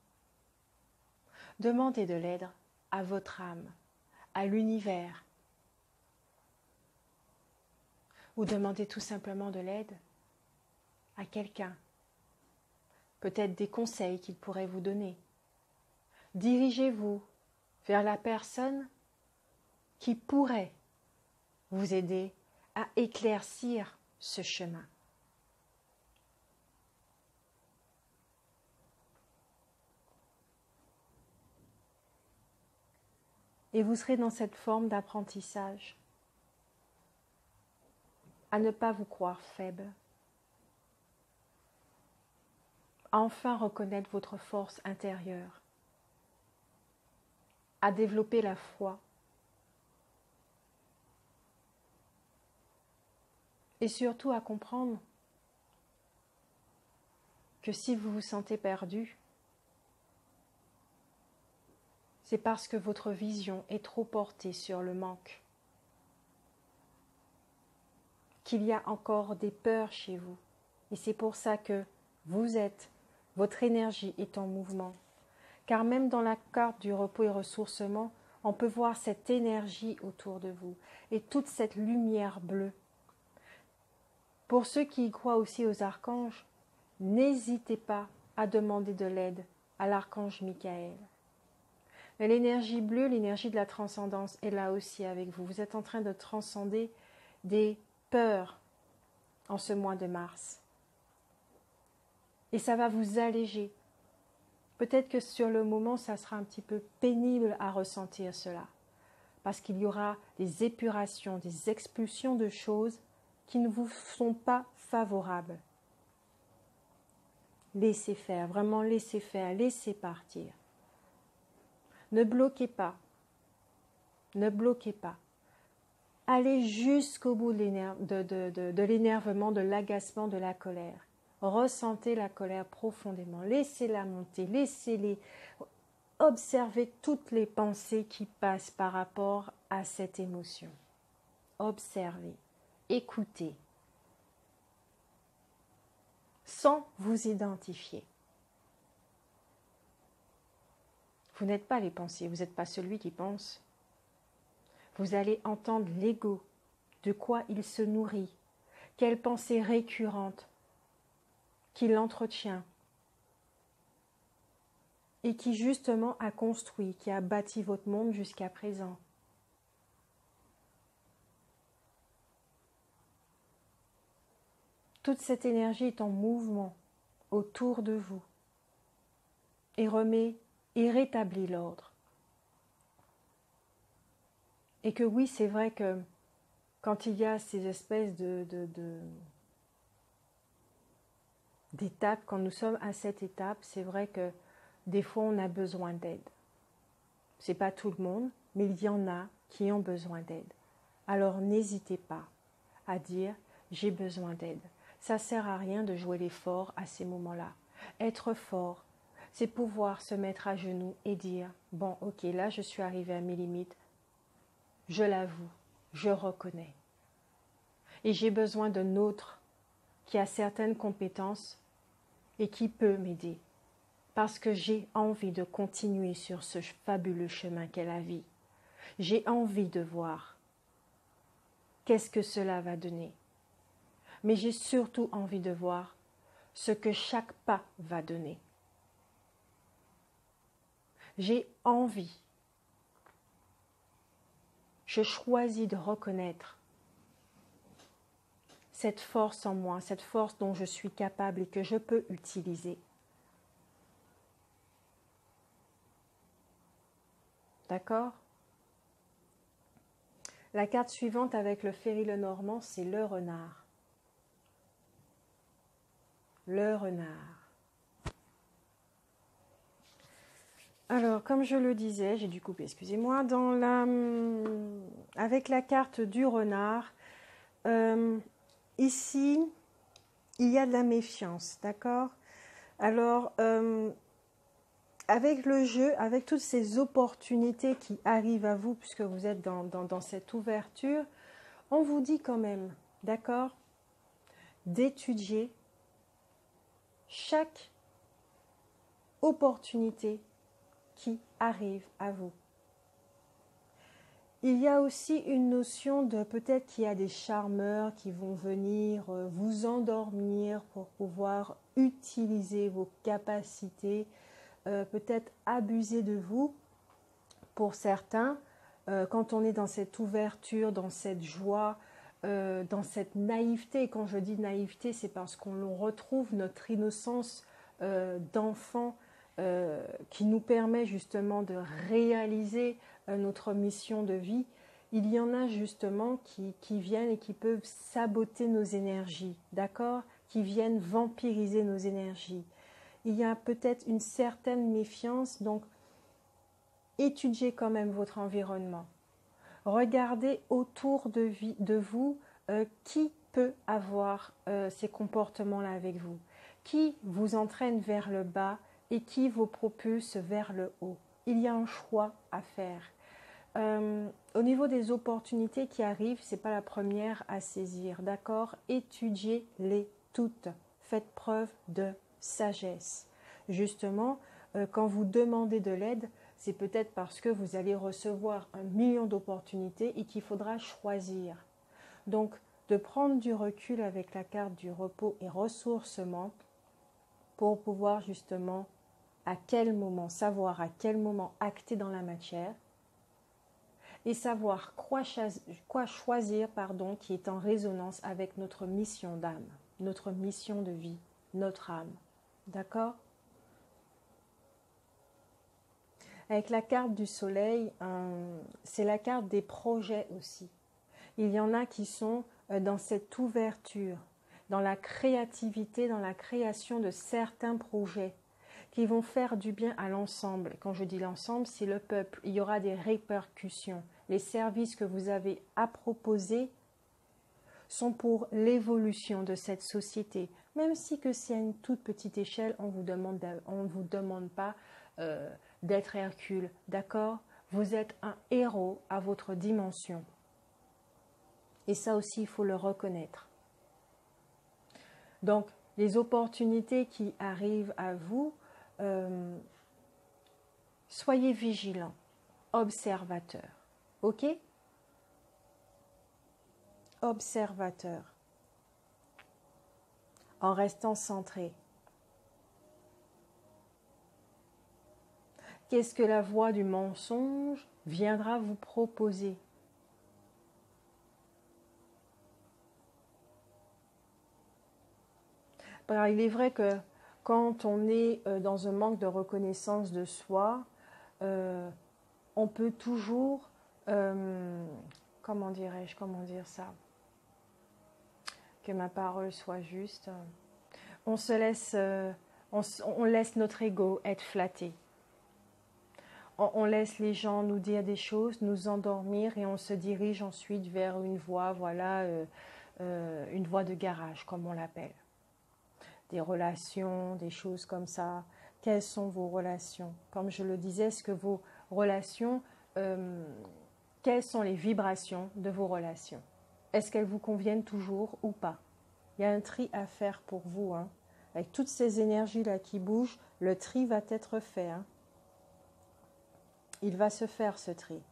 Demandez de l'aide à votre âme, à l'univers. Ou demandez tout simplement de l'aide à quelqu'un. Peut-être des conseils qu'il pourrait vous donner. Dirigez-vous vers la personne qui pourrait vous aider à éclaircir ce chemin. Et vous serez dans cette forme d'apprentissage, à ne pas vous croire faible, à enfin reconnaître votre force intérieure, à développer la foi, et surtout à comprendre que si vous vous sentez perdu, c'est parce que votre vision est trop portée sur le manque, qu'il y a encore des peurs chez vous. Et c'est pour ça que votre énergie est en mouvement. Car même dans la carte du repos et ressourcement, on peut voir cette énergie autour de vous et toute cette lumière bleue. Pour ceux qui y croient aussi aux archanges, n'hésitez pas à demander de l'aide à l'archange Michael. Mais l'énergie bleue, l'énergie de la transcendance est là aussi avec vous. Vous êtes en train de transcender des peurs en ce mois de mars. Et ça va vous alléger. Peut-être que sur le moment, ça sera un petit peu pénible à ressentir cela. Parce qu'il y aura des épurations, des expulsions de choses qui ne vous sont pas favorables. Laissez faire, vraiment laissez faire, laissez partir. Ne bloquez pas. Ne bloquez pas. Allez jusqu'au bout de l'énervement, de l'agacement, de la colère. Ressentez la colère profondément. Laissez-la monter. Laissez-les observer toutes les pensées qui passent par rapport à cette émotion. Observez. Écoutez. Sans vous identifier. Vous n'êtes pas les pensées, vous n'êtes pas celui qui pense. Vous allez entendre l'ego, de quoi il se nourrit, quelle pensée récurrente qu'il entretient et qui justement a construit, qui a bâti votre monde jusqu'à présent. Toute cette énergie est en mouvement autour de vous et remet et rétablit l'ordre. Et que oui, c'est vrai que quand il y a ces espèces d'étapes, quand nous sommes à cette étape, c'est vrai que des fois on a besoin d'aide. C'est pas tout le monde, mais il y en a qui ont besoin d'aide. Alors n'hésitez pas à dire j'ai besoin d'aide. Ça sert à rien de jouer les forts à ces moments-là. Être fort, c'est pouvoir se mettre à genoux et dire bon, ok, là je suis arrivé à mes limites. Je l'avoue, je reconnais. Et j'ai besoin d'un autre qui a certaines compétences et qui peut m'aider. Parce que j'ai envie de continuer sur ce fabuleux chemin qu'est la vie. J'ai envie de voir qu'est-ce que cela va donner. Mais j'ai surtout envie de voir ce que chaque pas va donner. J'ai envie. Je choisis de reconnaître cette force en moi, cette force dont je suis capable et que je peux utiliser. D'accord? La carte suivante avec le Féry Lenormand, c'est le renard. Le renard. Alors, comme je le disais, j'ai dû couper, excusez-moi, avec la carte du renard, ici, il y a de la méfiance, d'accord? Alors, avec le jeu, avec toutes ces opportunités qui arrivent à vous, puisque vous êtes dans cette ouverture, on vous dit quand même, d'accord, d'étudier chaque opportunité qui arrive à vous. Il y a aussi une notion de peut-être qu'il y a des charmeurs qui vont venir vous endormir pour pouvoir utiliser vos capacités, peut-être abuser de vous. Pour certains, quand on est dans cette ouverture, dans cette joie, dans cette naïveté, quand je dis naïveté, c'est parce qu'on retrouve notre innocence d'enfant qui nous permet justement de réaliser notre mission de vie. Il y en a justement qui viennent et qui peuvent saboter nos énergies, d'accord? Qui viennent vampiriser nos énergies. Il y a peut-être une certaine méfiance, donc étudiez quand même votre environnement. Regardez autour de vous qui peut avoir ces comportements-là avec vous, qui vous entraîne vers le bas et qui vous propulse vers le haut. Il y a un choix à faire. Au niveau des opportunités qui arrivent, ce n'est pas la première à saisir, d'accord? Étudiez-les toutes. Faites preuve de sagesse. Justement, quand vous demandez de l'aide, c'est peut-être parce que vous allez recevoir 1 million d'opportunités et qu'il faudra choisir. Donc, de prendre du recul avec la carte du repos et ressourcement pour pouvoir justement savoir à quel moment acter dans la matière et savoir quoi choisir qui est en résonance avec notre mission d'âme, notre mission de vie, notre âme. D'accord? Avec la carte du soleil, c'est la carte des projets aussi. Il y en a qui sont dans cette ouverture, dans la créativité, dans la création de certains projets qui vont faire du bien à l'ensemble. Quand je dis l'ensemble, c'est le peuple. Il y aura des répercussions. Les services que vous avez à proposer sont pour l'évolution de cette société. Même si que c'est à une toute petite échelle, on ne vous demande pas d'être Hercule, d'accord? Vous êtes un héros à votre dimension. Et ça aussi, il faut le reconnaître. Donc, les opportunités qui arrivent à vous, soyez vigilants, observateurs. Ok? Observateurs. En restant centré. Qu'est-ce que la voix du mensonge viendra vous proposer? Alors, il est vrai que quand on est dans un manque de reconnaissance de soi, on peut toujours, comment dire ça, que ma parole soit juste, on laisse notre ego être flatté. On laisse les gens nous dire des choses, nous endormir et on se dirige ensuite vers une voie, voilà, une voie de garage, comme on l'appelle. Des relations, des choses comme ça. Quelles sont vos relations? Comme je le disais, est-ce que vos relations, quelles sont les vibrations de vos relations? Est-ce qu'elles vous conviennent toujours ou pas? Il y a un tri à faire pour vous. Hein. Avec toutes ces énergies-là qui bougent, le tri va être fait. Hein. Il va se faire ce tri.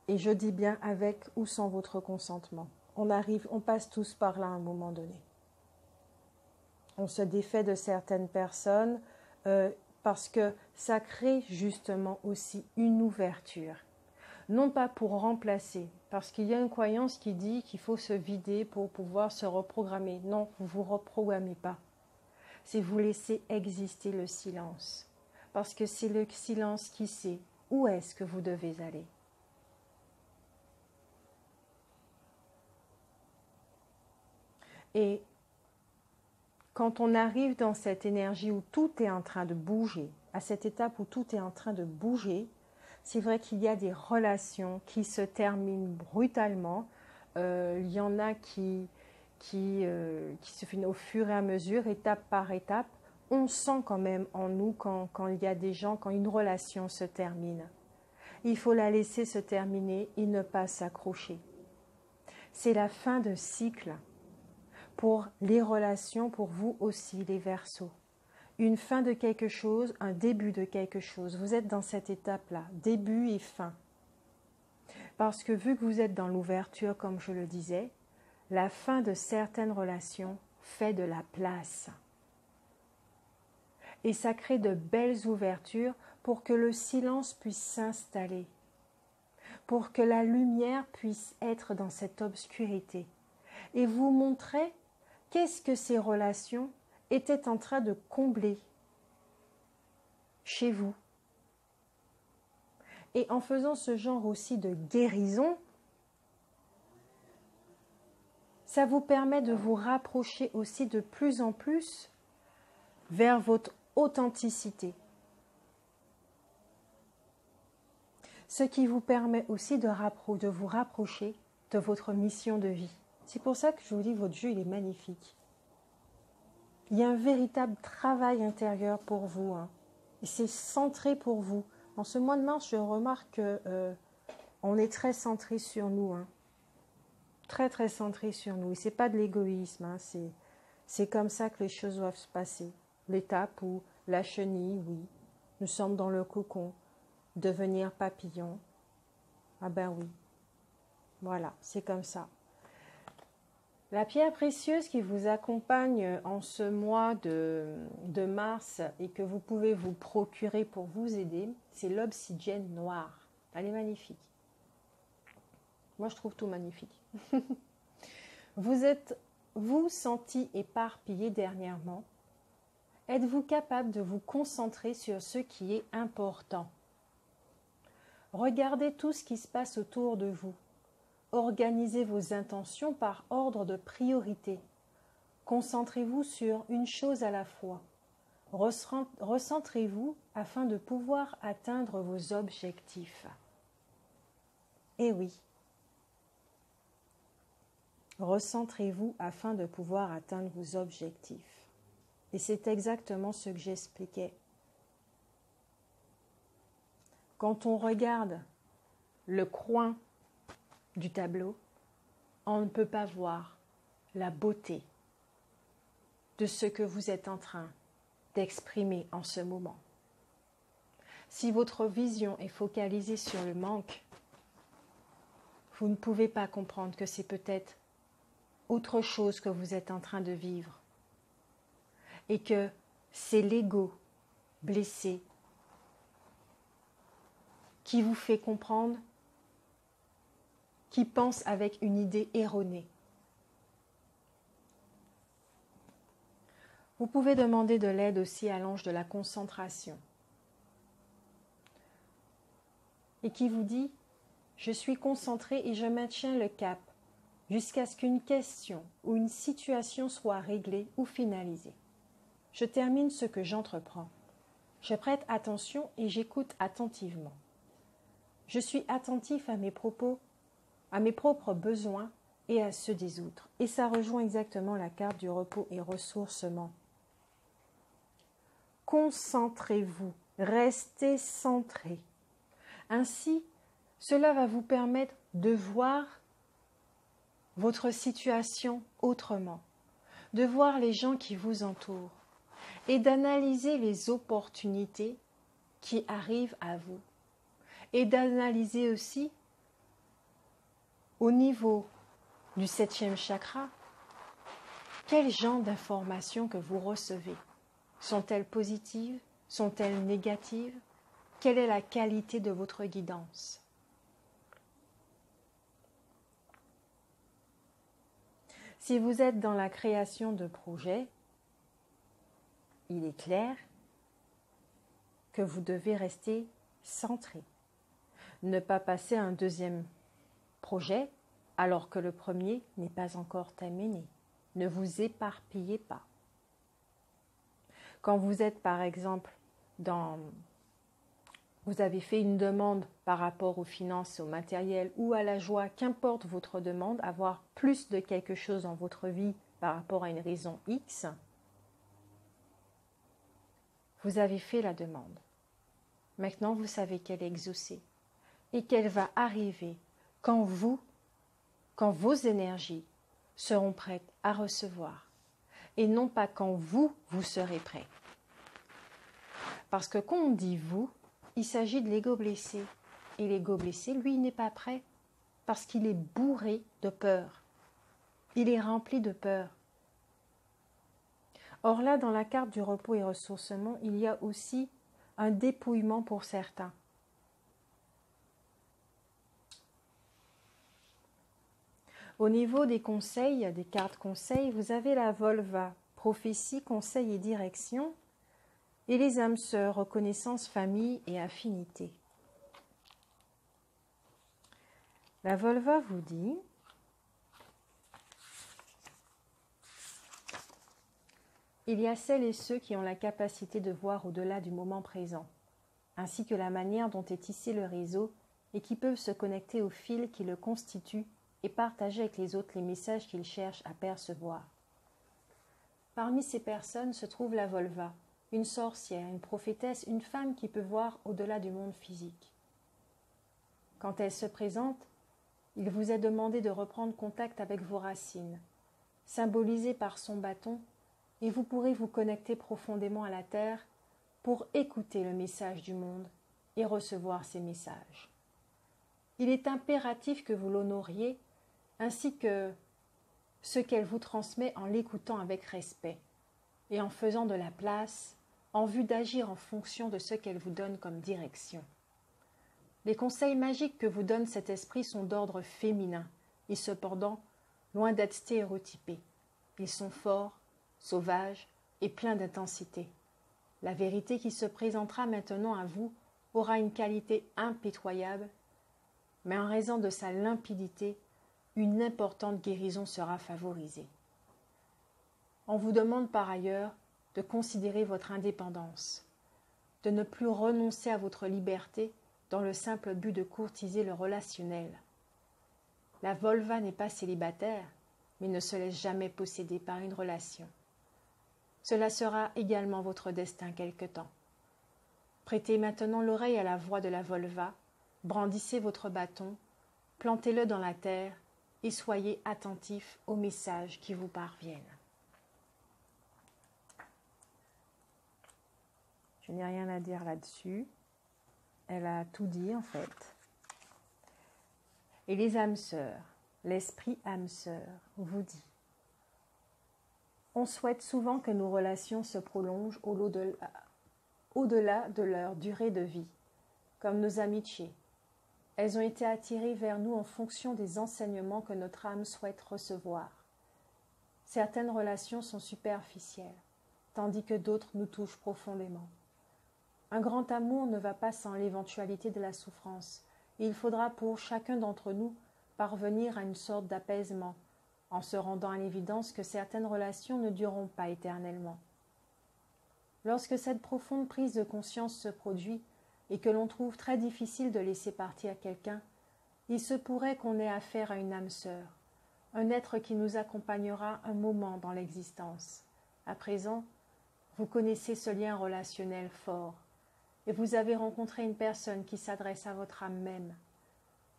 Et je dis bien avec ou sans votre consentement. On passe tous par là à un moment donné. On se défait de certaines personnes parce que ça crée justement aussi une ouverture. Non pas pour remplacer, parce qu'il y a une croyance qui dit qu'il faut se vider pour pouvoir se reprogrammer. Non, vous ne vous reprogrammez pas. C'est vous laisser exister le silence. Parce que c'est le silence qui sait où est-ce que vous devez aller. Et quand on arrive dans cette énergie où tout est en train de bouger, à cette étape où tout est en train de bouger, c'est vrai qu'il y a des relations qui se terminent brutalement. Il y en a qui se finissent au fur et à mesure, étape par étape. On sent quand même en nous quand il y a des gens, quand une relation se termine. Il faut la laisser se terminer et ne pas s'accrocher. C'est la fin de cycle. Pour les relations, pour vous aussi, les Verseaux. Une fin de quelque chose, un début de quelque chose. Vous êtes dans cette étape-là, début et fin. Parce que vu que vous êtes dans l'ouverture, comme je le disais, la fin de certaines relations fait de la place. Et ça crée de belles ouvertures pour que le silence puisse s'installer, pour que la lumière puisse être dans cette obscurité. Et vous montrer qu'est-ce que ces relations étaient en train de combler chez vous. Et en faisant ce genre aussi de guérison, ça vous permet de vous rapprocher aussi de plus en plus vers votre authenticité. Ce qui vous permet aussi de vous rapprocher de votre mission de vie. C'est pour ça que je vous dis, votre jeu, il est magnifique. Il y a un véritable travail intérieur pour vous. Hein. Et c'est centré pour vous. En ce mois de mars, je remarque qu'on est très centré sur nous. Hein. Très, très centré sur nous. Et ce n'est pas de l'égoïsme. Hein. C'est comme ça que les choses doivent se passer. L'étape où la chenille, oui, nous sommes dans le cocon. Devenir papillon. Ah ben oui. Voilà, c'est comme ça. La pierre précieuse qui vous accompagne en ce mois de mars et que vous pouvez vous procurer pour vous aider, c'est l'obsidienne noire. Elle est magnifique. Moi, je trouve tout magnifique. Vous senti éparpillé dernièrement? Êtes-vous capable de vous concentrer sur ce qui est important? Regardez tout ce qui se passe autour de vous. organisez vos intentions par ordre de priorité. Concentrez-vous sur une chose à la fois. Recentrez-vous afin de pouvoir atteindre vos objectifs. Eh oui. Recentrez-vous afin de pouvoir atteindre vos objectifs. Et c'est exactement ce que j'expliquais. Quand on regarde le coin du tableau, on ne peut pas voir la beauté de ce que vous êtes en train d'exprimer en ce moment. Si votre vision est focalisée sur le manque, vous ne pouvez pas comprendre que c'est peut-être autre chose que vous êtes en train de vivre et que c'est l'ego blessé qui vous fait comprendre, qui pense avec une idée erronée. Vous pouvez demander de l'aide aussi à l'ange de la concentration et qui vous dit « Je suis concentré et je maintiens le cap jusqu'à ce qu'une question ou une situation soit réglée ou finalisée. Je termine ce que j'entreprends. Je prête attention et j'écoute attentivement. Je suis attentif à mes propos, à mes propres besoins et à ceux des autres. » Et ça rejoint exactement la carte du repos et ressourcement. Concentrez-vous, restez centré. Ainsi, cela va vous permettre de voir votre situation autrement, de voir les gens qui vous entourent et d'analyser les opportunités qui arrivent à vous. Et d'analyser aussi au niveau du 7e chakra, quel genre d'informations que vous recevez. Sont-elles positives? Sont-elles négatives? Quelle est la qualité de votre guidance? Si vous êtes dans la création de projets, il est clair que vous devez rester centré. Ne pas passer à un deuxième projet alors que le premier n'est pas encore terminé. Ne vous éparpillez pas. Quand vous êtes par exemple vous avez fait une demande par rapport aux finances, au matériel ou à la joie, qu'importe votre demande, avoir plus de quelque chose dans votre vie par rapport à une raison X, vous avez fait la demande. Maintenant, vous savez qu'elle est exaucée et qu'elle va arriver quand vos énergies seront prêtes à recevoir et non pas quand vous serez prêt. Parce que quand on dit vous, il s'agit de l'ego blessé. Et l'ego blessé, lui, il n'est pas prêt parce qu'il est bourré de peur. Il est rempli de peur. Or là, dans la carte du repos et ressourcement, il y a aussi un dépouillement pour certains. Au niveau des conseils, des cartes conseils, vous avez la Volva, prophétie, conseil et direction, et les âmes sœurs, reconnaissance, famille et affinité. La Volva vous dit « Il y a celles et ceux qui ont la capacité de voir au-delà du moment présent, ainsi que la manière dont est tissé le réseau et qui peuvent se connecter au fil qui le constitue et partager avec les autres les messages qu'ils cherchent à percevoir. Parmi ces personnes se trouve la Volva, une sorcière, une prophétesse, une femme qui peut voir au-delà du monde physique. Quand elle se présente, il vous est demandé de reprendre contact avec vos racines, symbolisées par son bâton, et vous pourrez vous connecter profondément à la terre pour écouter le message du monde et recevoir ces messages. Il est impératif que vous l'honoriez, ainsi que ce qu'elle vous transmet en l'écoutant avec respect et en faisant de la place en vue d'agir en fonction de ce qu'elle vous donne comme direction. Les conseils magiques que vous donne cet esprit sont d'ordre féminin et cependant loin d'être stéréotypés. Ils sont forts, sauvages et pleins d'intensité. La vérité qui se présentera maintenant à vous aura une qualité impitoyable, mais en raison de sa limpidité, une importante guérison sera favorisée. On vous demande par ailleurs de considérer votre indépendance, de ne plus renoncer à votre liberté dans le simple but de courtiser le relationnel. La Volva n'est pas célibataire, mais ne se laisse jamais posséder par une relation. Cela sera également votre destin quelque temps. Prêtez maintenant l'oreille à la voix de la Volva, brandissez votre bâton, plantez-le dans la terre et soyez attentifs aux messages qui vous parviennent. Je n'ai rien à dire là-dessus. Elle a tout dit en fait. Et les âmes sœurs, l'esprit âme sœur vous dit: on souhaite souvent que nos relations se prolongent au-delà de leur durée de vie, comme nos amitiés. Elles ont été attirées vers nous en fonction des enseignements que notre âme souhaite recevoir. Certaines relations sont superficielles, tandis que d'autres nous touchent profondément. Un grand amour ne va pas sans l'éventualité de la souffrance, et il faudra pour chacun d'entre nous parvenir à une sorte d'apaisement, en se rendant à l'évidence que certaines relations ne dureront pas éternellement. Lorsque cette profonde prise de conscience se produit et que l'on trouve très difficile de laisser partir quelqu'un, il se pourrait qu'on ait affaire à une âme sœur, un être qui nous accompagnera un moment dans l'existence. À présent, vous connaissez ce lien relationnel fort, et vous avez rencontré une personne qui s'adresse à votre âme même.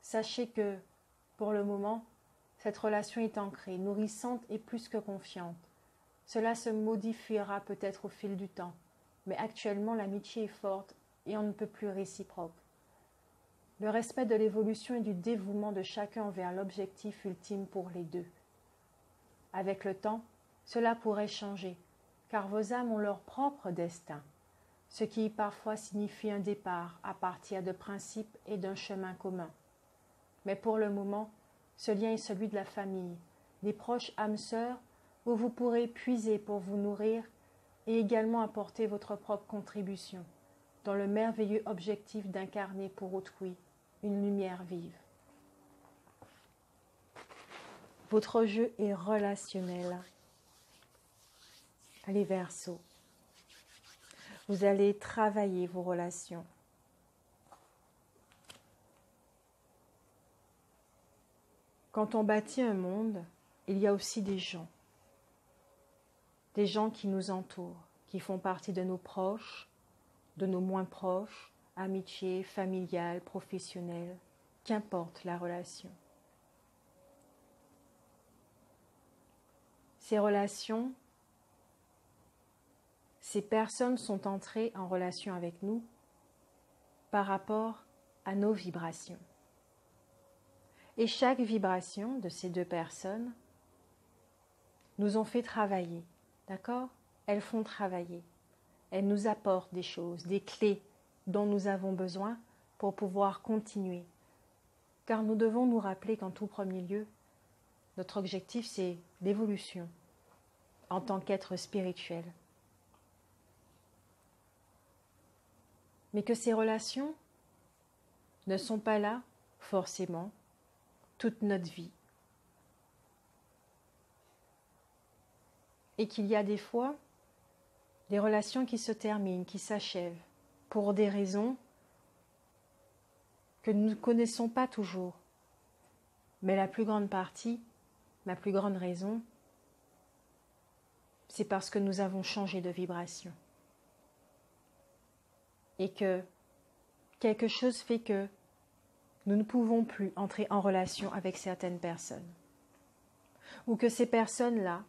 Sachez que, pour le moment, cette relation est ancrée, nourrissante et plus que confiante. Cela se modifiera peut-être au fil du temps, mais actuellement l'amitié est forte et on ne peut plus réciproque. Le respect de l'évolution et du dévouement de chacun envers l'objectif ultime pour les deux. Avec le temps, cela pourrait changer, car vos âmes ont leur propre destin, ce qui parfois signifie un départ à partir de principes et d'un chemin commun. Mais pour le moment, ce lien est celui de la famille, des proches âmes sœurs, où vous pourrez puiser pour vous nourrir et également apporter votre propre contribution, dans le merveilleux objectif d'incarner pour autrui une lumière vive. Votre jeu est relationnel. Les Verseaux. Vous allez travailler vos relations. Quand on bâtit un monde, il y a aussi des gens qui nous entourent, qui font partie de nos proches, de nos moins proches, amitiés, familiales, professionnelles, qu'importe la relation. Ces relations, ces personnes sont entrées en relation avec nous par rapport à nos vibrations. Et chaque vibration de ces deux personnes nous ont fait travailler, d'accord ? Elles font travailler. Elles nous apportent des choses, des clés dont nous avons besoin pour pouvoir continuer. Car nous devons nous rappeler qu'en tout premier lieu, notre objectif c'est l'évolution en tant qu'être spirituel. Mais que ces relations ne sont pas là, forcément, toute notre vie. Et qu'il y a des fois des relations qui se terminent, qui s'achèvent, pour des raisons que nous ne connaissons pas toujours. Mais la plus grande partie, la plus grande raison, c'est parce que nous avons changé de vibration. Et que quelque chose fait que nous ne pouvons plus entrer en relation avec certaines personnes. Ou que ces personnes-là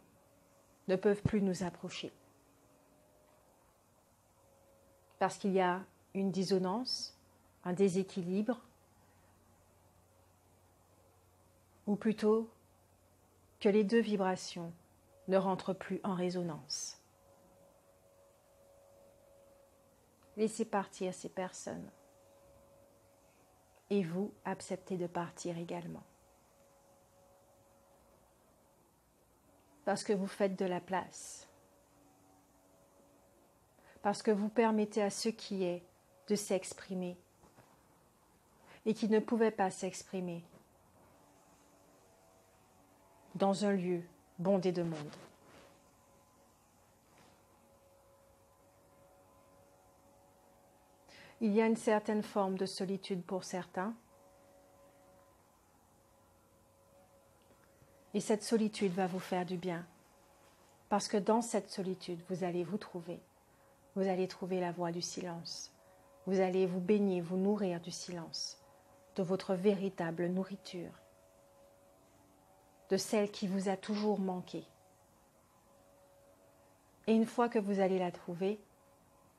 ne peuvent plus nous approcher. Parce qu'il y a une dissonance, un déséquilibre, ou plutôt que les deux vibrations ne rentrent plus en résonance. Laissez partir ces personnes. Et vous, acceptez de partir également. Parce que vous faites de la place. Parce que vous permettez à ce qui est de s'exprimer et qui ne pouvait pas s'exprimer. dans un lieu bondé de monde. Il y a une certaine forme de solitude pour certains. Et cette solitude va vous faire du bien. Parce que dans cette solitude, vous allez vous trouver. Vous allez trouver la voie du silence. Vous allez vous baigner, vous nourrir du silence, de votre véritable nourriture, de celle qui vous a toujours manqué. Et une fois que vous allez la trouver,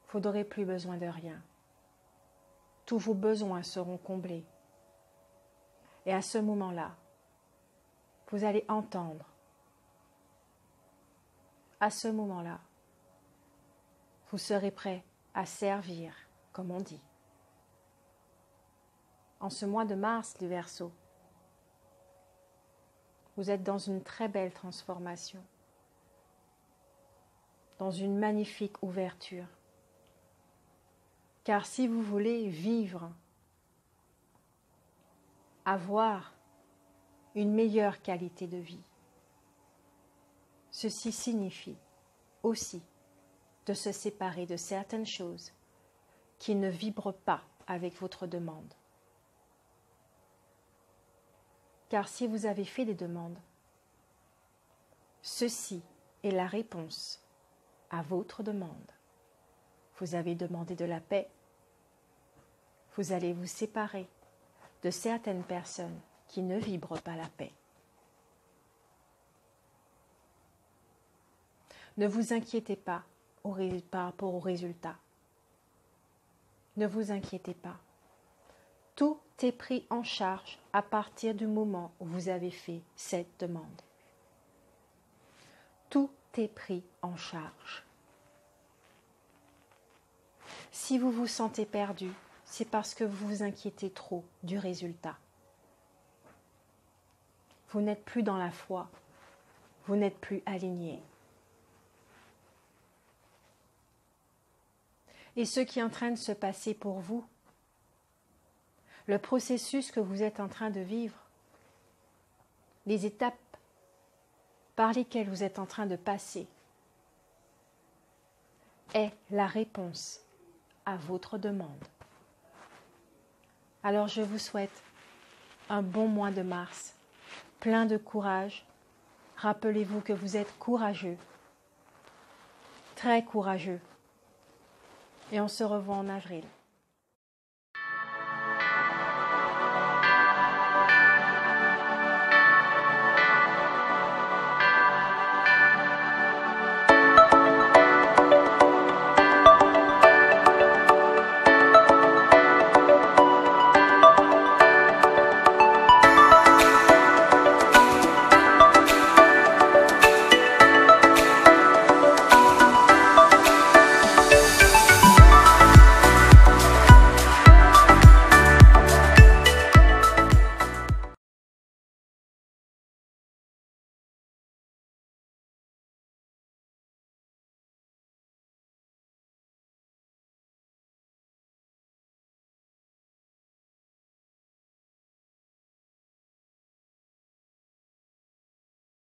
vous n'aurez plus besoin de rien. Tous vos besoins seront comblés. Et à ce moment-là, vous allez entendre. À ce moment-là, vous serez prêt à servir, comme on dit. En ce mois de mars, les Verseaux, vous êtes dans une très belle transformation, dans une magnifique ouverture. Car si vous voulez vivre, avoir une meilleure qualité de vie, ceci signifie aussi de se séparer de certaines choses qui ne vibrent pas avec votre demande. Car si vous avez fait des demandes, ceci est la réponse à votre demande. Vous avez demandé de la paix. Vous allez vous séparer de certaines personnes qui ne vibrent pas la paix. Ne vous inquiétez pas par rapport aux résultats. Ne vous inquiétez pas. Tout est pris en charge à partir du moment où vous avez fait cette demande. Tout est pris en charge. Si vous vous sentez perdu, c'est parce que vous vous inquiétez trop du résultat. Vous n'êtes plus dans la foi, vous n'êtes plus aligné. Et ce qui est en train de se passer pour vous, le processus que vous êtes en train de vivre, les étapes par lesquelles vous êtes en train de passer, est la réponse à votre demande. Alors je vous souhaite un bon mois de mars, plein de courage. Rappelez-vous que vous êtes courageux, très courageux. Et on se revoit en avril.